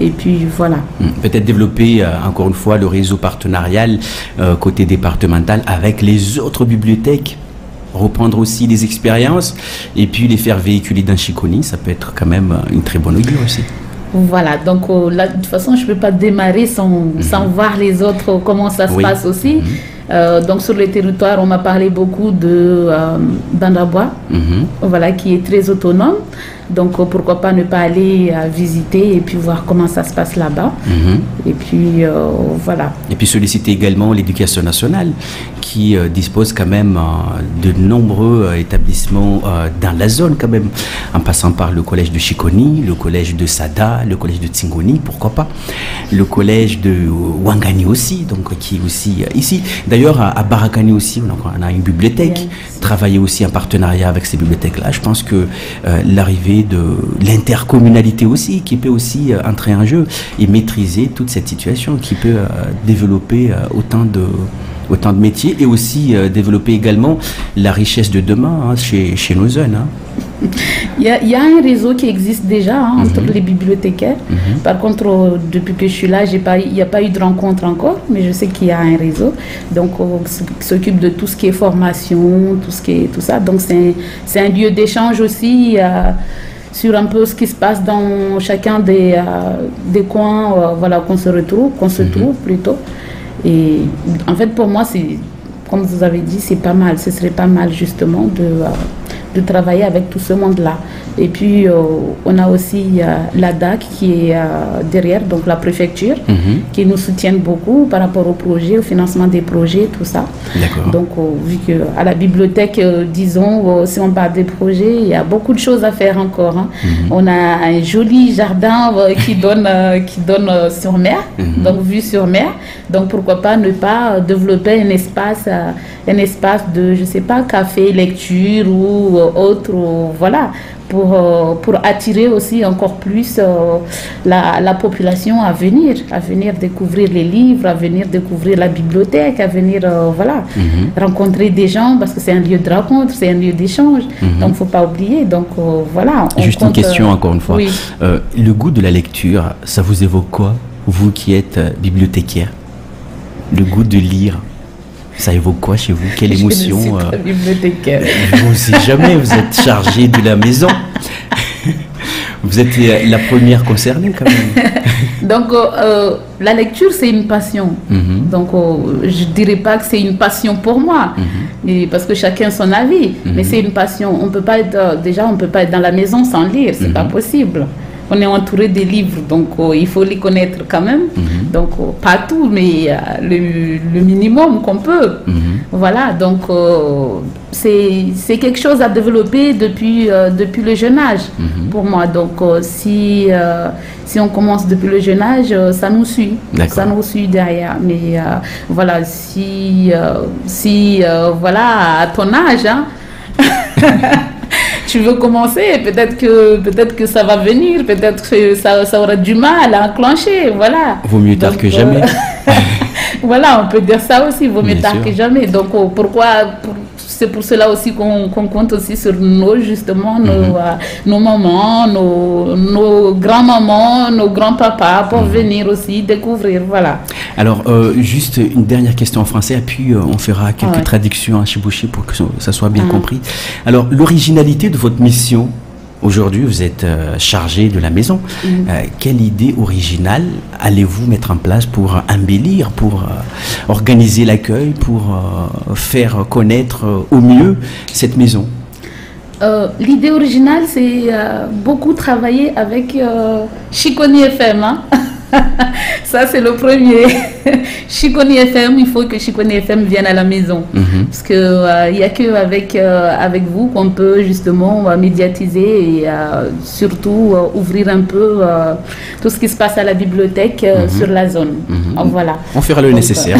et puis voilà.
Peut-être développer encore une fois le réseau partenarial côté départemental avec les autres bibliothèques. Reprendre aussi les expériences et puis les faire véhiculer dans Chiconi, ça peut être quand même une très bonne idée aussi.
Voilà, donc là, de toute façon, je ne peux pas démarrer sans voir les autres, comment ça se passe aussi. Donc sur le territoire, on m'a parlé beaucoup de Bandabois, voilà, qui est très autonome. Donc pourquoi pas ne pas aller visiter et puis voir comment ça se passe là-bas. Et puis voilà. Et
puis solliciter également l'éducation nationale qui dispose quand même de nombreux établissements dans la zone quand même, en passant par le collège de Chiconi, le collège de Sada, le collège de Tsingoni, pourquoi pas, le collège de Wangani aussi, donc qui est aussi ici. D'ailleurs à Barakani aussi, on a une bibliothèque, travailler aussi en partenariat avec ces bibliothèques-là. Je pense que l'arrivée de l'intercommunalité aussi, qui peut aussi entrer en jeu et maîtriser toute cette situation, qui peut développer autant de métiers et aussi développer également la richesse de demain chez nos jeunes.
Il y a un réseau qui existe déjà entre les bibliothécaires. Par contre, depuis que je suis là, il n'y a pas eu de rencontre encore, mais je sais qu'il y a un réseau. Donc, qui s'occupe de tout ce qui est formation, tout ça. Donc, c'est un lieu d'échange aussi sur un peu ce qui se passe dans chacun des coins, voilà, qu'on se trouve plutôt. Et en fait, pour moi, c'est, comme vous avez dit, c'est pas mal. Ce serait pas mal justement de travailler avec tout ce monde-là. Et puis, on a aussi la DAC qui est derrière, donc la préfecture, qui nous soutiennent beaucoup par rapport au projet, au financement des projets, tout ça. Donc, vu qu'à la bibliothèque, disons, si on parle des projets, il y a beaucoup de choses à faire encore. On a un joli jardin qui donne sur mer, donc vue sur mer. Donc, pourquoi pas ne pas développer un espace de, je sais pas, café, lecture ou autre, voilà, pour attirer aussi encore plus la population à venir découvrir les livres, à venir découvrir la bibliothèque, à venir voilà, rencontrer des gens, parce que c'est un lieu de rencontre, c'est un lieu d'échange, donc il ne faut pas oublier. Donc voilà.
Juste une question encore une fois. Oui. Le goût de la lecture, ça vous évoque quoi, vous qui êtes bibliothécaire? Le goût de lire, ça évoque quoi chez vous? Quelle émotion?
Je ne suis pas bibliothécaire.
Vous aussi jamais, vous êtes chargé de la maison. Vous êtes la première concernée quand même.
Donc la lecture, c'est une passion. Donc je ne dirais pas que c'est une passion pour moi, parce que chacun son avis, mais c'est une passion. On peut pas être, déjà on ne peut pas être dans la maison sans lire, c'est pas possible. On est entouré des livres, donc il faut les connaître quand même. Donc pas tout, mais le minimum qu'on peut. Voilà, donc c'est quelque chose à développer depuis le jeune âge pour moi. Donc si on commence depuis le jeune âge, ça nous suit. Ça nous suit derrière. Mais voilà, si voilà, à ton âge, tu veux commencer, peut-être que ça va venir, peut-être que ça aura du mal à enclencher, voilà.
Vaut mieux tard que jamais.
Voilà, on peut dire ça aussi, vaut mieux tard que jamais. Donc c'est pour cela aussi qu'on compte aussi sur justement nos mamans, nos grands-mamans, nos grands-papas pour venir aussi découvrir, voilà.
Alors, juste une dernière question en français, et puis on fera quelques traductions en chibouchi pour que ça soit bien compris. Alors, l'originalité de votre mission, aujourd'hui, vous êtes chargé de la maison. Quelle idée originale allez-vous mettre en place pour embellir, pour organiser l'accueil, pour faire connaître au mieux cette maison?
L'idée originale, c'est beaucoup travailler avec Chiconi FM. Ça, c'est le premier. Chiconi FM, il faut que Chiconi FM vienne à la maison. Parce qu'il n'y a qu'avec avec vous qu'on peut justement médiatiser et surtout ouvrir un peu tout ce qui se passe à la bibliothèque sur la zone. Donc, voilà.
On fera le nécessaire.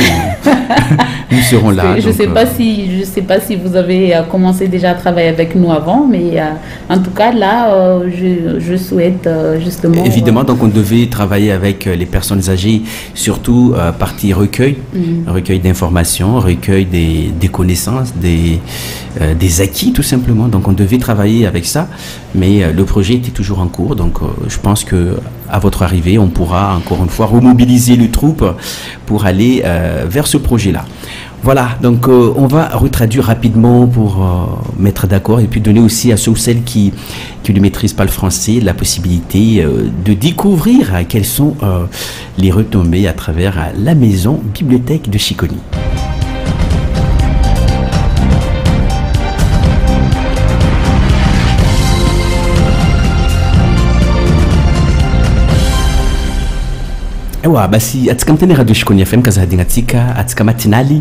Nous serons là.
Je ne sais pas si vous avez commencé déjà à travailler avec nous avant, mais en tout cas, là, je souhaite justement...
Évidemment, donc on devait travailler avec les personnes âgées, surtout partie recueil, recueil d'informations, recueil des connaissances, des acquis tout simplement. Donc on devait travailler avec ça, mais le projet était toujours en cours. Donc je pense que à votre arrivée, on pourra encore une fois remobiliser les troupes pour aller vers ce projet-là. Voilà, donc on va retraduire rapidement pour mettre d'accord et puis donner aussi à ceux ou celles qui ne maîtrisent pas le français la possibilité de découvrir quelles sont les retombées à travers la maison bibliothèque de Chiconi. Ewa basi atsika miteny radio Chiconi FM kazahadingatsika atsika matinaly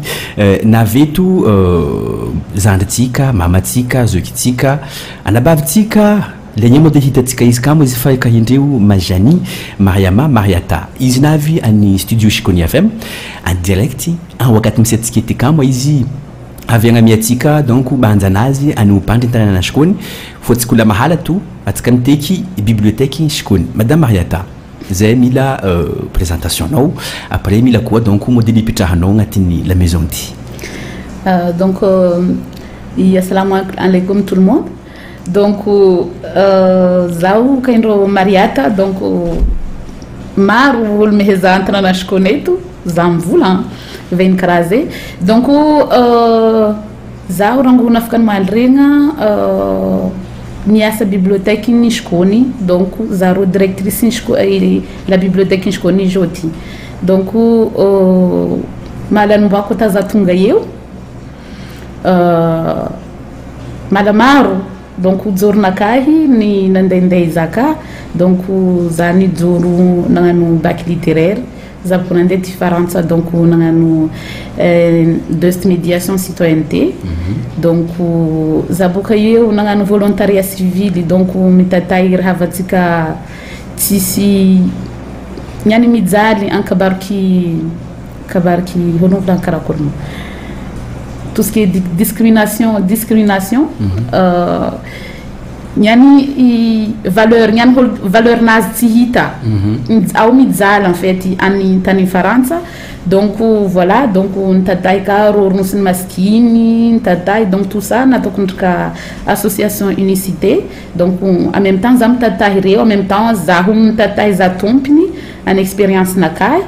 naveto zandratsika mamatsika zokitsika anabavitsika lenye mode hitatsika izy kamo izy fa kahindreo Majani Mariama Mariata izy navy ani studio Chiconi FM en direct en wakati misetsika ity kamo izy avy agnamiatsika donc banjanazy ani upandry tanana Chiconi fotsikola mahala to atsika niteky bibliothèque Chiconi. Madame Mariata, zay mila présentation nao après mila koa donc modèle pitrahanao agnatin'ny la maison ty.
Donc assalamu alaikum tout le monde. Donc zao kaindro Mariata donc maro olo mihezantana na Chiconi eto za mivola veny karaha zay. Donc zao rangona afaka maly regna niasa bibliothèque ni Chiconi, donc zaro directrice ni la bibliothèque ni Chiconi joti. Donc malanumbako tazatunga eu malamaro donc joro nakahy ni nandendey zaka donc zany joro nagnano bac littéraire za pour nande différence donc nagnano de médiation citoyenneté. Donc zaboka io nagnano volontariat civil donc mitatay havatsika tsisy nyani mijaly ankabarki honovla karakorno tout ce qui est discrimination nyani valeur nazy tsy hita ao mijaly en fait any tany Faransa. Donc voilà, donc nitadai ka roronosy maskiny nitadai donc tout ça natoko ndrika association unicité. Donc en même temps za mitatahy reo en même temps zaho mitatahy za tompony an expérience nakay.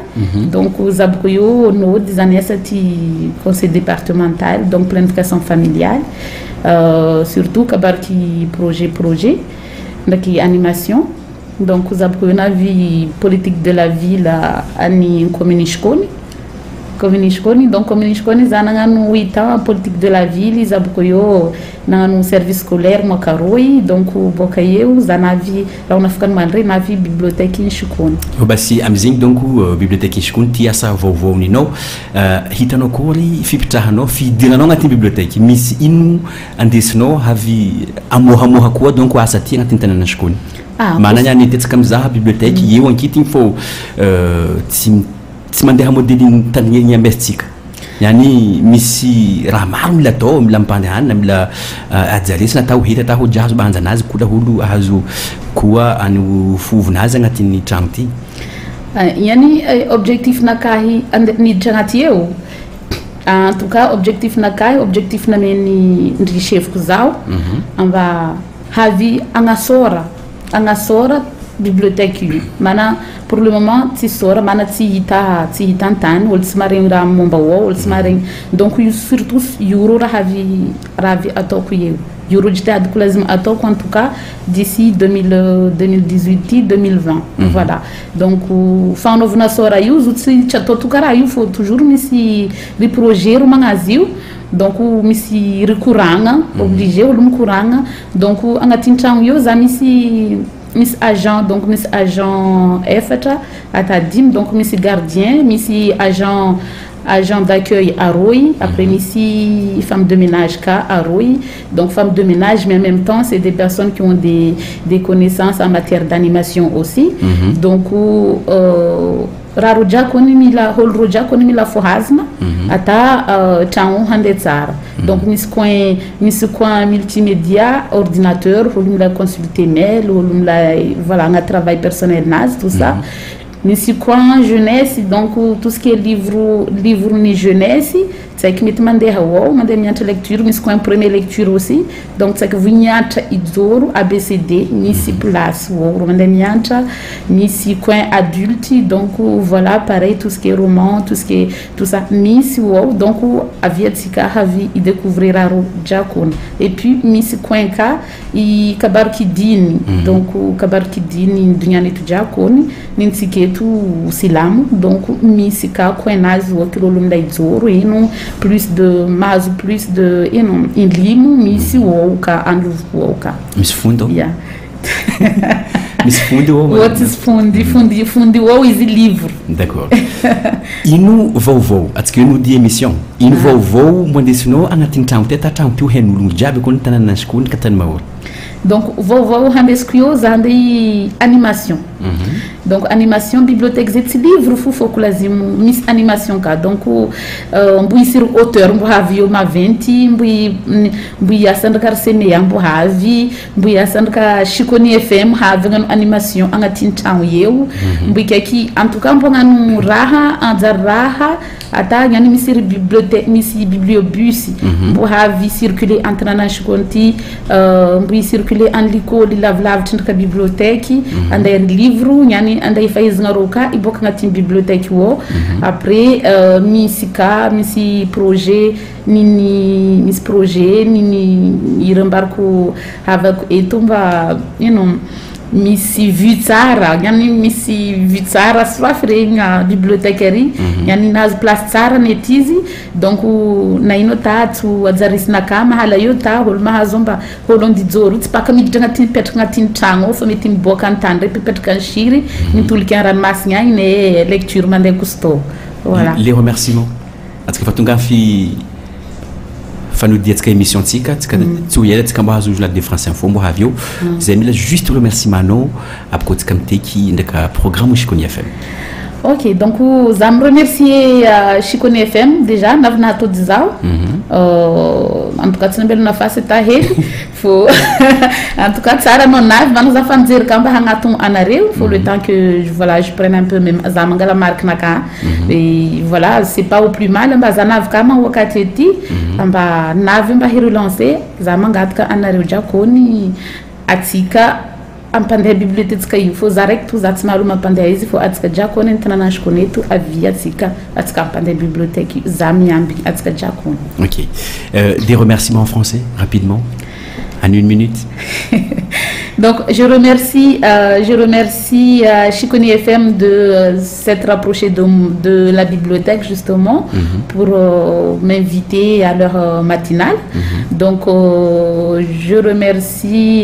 Donc zaboko io nody zany asa ty conseil départemental donc planification familiale surtout kabarki projet ndraiky animation. Donc zaboko io navy politique de la ville ani commune Chiconi. Donc commune Chiconi za nagnano 8 ans politique de la ville zaboko io nagnano service scolaire makaroy. Donc boka eo za navy raha nafaka maly navy bibliothèque ni Chiconi.
Basi amizegny donc bibliothèque Chiconi ty asa vaovaoninao hitanao kory fipitrahanao fidiranao agnatin'ny bibliothèque misy ino andesinao avy amohamoha koa donc asa ty agnatin'ny tanàna Chiconi. Manana ny tetsika amizaha bibliothèque eo ankitiny fô tsy mandeha modely tany ambesitsika yani misy raha maro mila atao mila mimpandehanana mila ajaresina atao hety atao hojahazo banjanazy kola olo ahazo koa any fovinazy agnatin'ny tragno ty.
Yani objectif nakahy niditra agnaty eo en tout cas objectif nakahy objectif nameny ndricheviko zao amba havy agnasora bibliothèque io mana pour le moment tsy sora mana tsy hita antany olo tsy maregny raha momba ao olo tsy maregny donc io surtout io raha avy ataoko eo io jitadiko lazima ataoko en tout cas d'ici 2018 2020. Voilà, donc fanaovana sora io zo tsy atao tokaraha io faut toujours misy ry projet ro magnazy io. Donc misy rikoragna obligé olo mikoragna donc agnatin'ny tragno io za misy Miss agent, donc Miss agent F, Atadim, donc Miss gardien, Miss agent d'accueil à Roy, après ici femme de ménage à Roy, donc femme de ménage, mais en même temps c'est des personnes qui ont des connaissances en matière d'animation aussi. Donc Raroja konimila holroja konimila fohazma ata tao handetsara. Donc mis coin multimédia, ordinateur, holumla consulter mail, holumla voilà un travail personnel nas tout ça. Nesse coin jeunesse, donc tout ce qui est livre ni jeunesse, c'est que me mandei hawo, mandei minha lecture, nesse coin première lecture aussi, donc c'est que vinhata idzoro ABCD nesse place wo, mandei minha nesse coin adulte, donc voilà pareil tout ce qui est roman, tout ça nesse wo, donc havia tsika havi e découvrir aro jakon. Et puis nesse coin ka e kabar kidini, donc kabar kidini dunyani tu jakon, nesse que tu silamu, donc nesse ka coin nazo aquilo lum da idzoro e não plus de in limo misi woka andu woka
Miss Fundo
yeah
Miss Fundo
what is fundi wo is livre.
D'accord. E no vovô acho que no dia émission e no vovô mwande sino anatintam teta tampu henulu jabe kon tanana skun katan mawor.
Donc vovô handeskuyo zande animation. Donc animation bibliothèque zeti livre fufo kulazimu miss animation ka donc mbui sir auteur mbo havi ma 20 mbui asanda karsene yambo havi mbui asanda ka Chiconi FM havi ngano animation angatin taw yew mbui kaki en tout cas mbo ngano raha anzar raha ata ngani misir bibliothèque misi bibliobus mbo havi circuler entre na Chiconti mbui circuler en liko li lav tinka bibliothèque andai livre ngani andai faiz ngaroka iboka ngati bibliothèque wo après misi projet nini irambarko avec etomba misi vitsara yani misi vitsara swafrenga bibliothécaire yani nas place tsara netizi donc na ino tatu azarisina kama hala yota holma hazomba holondi dzoro tsipaka midanga tin petranga tin trango fa metim boka antandre petranga shiri nitulika ranmasnya ine lecture mande custo voilà
les remerciements parce que fatunga fi fanu dia tika émission tika tsuya tika mbazo journal de France Info mbo havio zemila juste remerciement no apko tika mteki ndaka programme Chiconi FM.
Ok, donc je me remercie Chiconi FM déjà, navna to dizao. En tout cas, tu n'as pas fait ça faut en tout cas ça non nav va nous afin dire quand bah hangaton anareu faut le temps que voilà je prenne un peu même zamangala marque naka et voilà c'est pas au plus mal bah zanav kama wakati ti amba nav mba relancer zamangatka anareu jakoni atika ampande bibliothèque il faut zarek tu zatsmaru mapande hizi faut atika jakoni ntana shkonetu avia atika atika ampande bibliothèque zamiambi atika jakoni.
OK. Des remerciements en français rapidement. En une minute.
Donc je remercie Chiconi FM de s'être rapproché de la bibliothèque justement pour m'inviter à leur matinale. Donc je remercie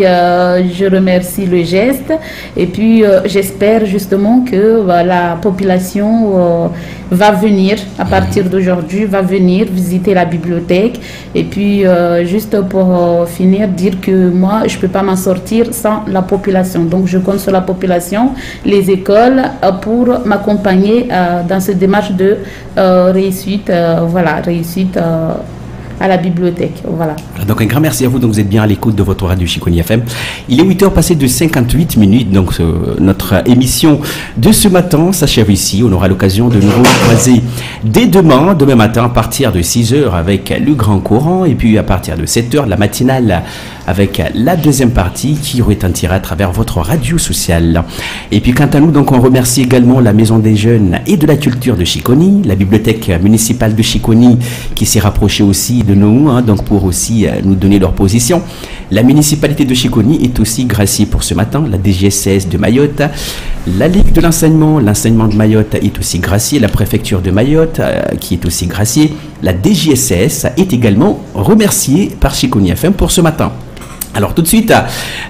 le geste et puis j'espère justement que la population va venir à partir d'aujourd'hui, va venir visiter la bibliothèque et puis juste pour finir dire que moi je peux pas m'en sortir sans la population, donc je compte sur la population, les écoles pour m'accompagner dans cette démarche de réussite à la bibliothèque. Voilà.
Donc un grand merci à vous, donc vous êtes bien à l'écoute de votre radio Chiconi FM. Il est 8h passé de 58 minutes, donc notre émission de ce matin s'achève ici. On aura l'occasion de nous croiser dès demain matin à partir de 6h avec le grand courant et puis à partir de 7h la matinale avec la deuxième partie qui retentira à travers votre radio sociale. Et puis quant à nous, donc on remercie également la Maison des Jeunes et de la Culture de Chiconi, la bibliothèque municipale de Chiconi qui s'est rapprochée aussi de nous, donc pour aussi nous donner leur position. La municipalité de Chiconi est aussi graciée pour ce matin, la DGSS de Mayotte, la Ligue de l'enseignement de Mayotte est aussi graciée, la préfecture de Mayotte qui est aussi graciée, la DGSS est également remerciée par Chiconi FM pour ce matin. Alors tout de suite,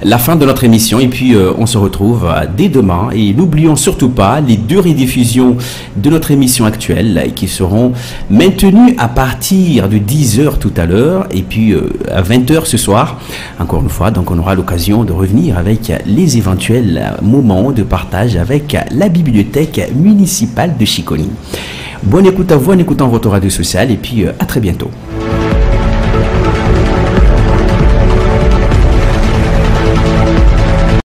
la fin de notre émission et puis on se retrouve dès demain et n'oublions surtout pas les 2 rediffusions de notre émission actuelle qui seront maintenues à partir de 10h tout à l'heure et puis à 20h ce soir. Encore une fois, donc on aura l'occasion de revenir avec les éventuels moments de partage avec la bibliothèque municipale de Chiconi. Bonne écoute à vous en écoutant votre radio sociale et puis à très bientôt.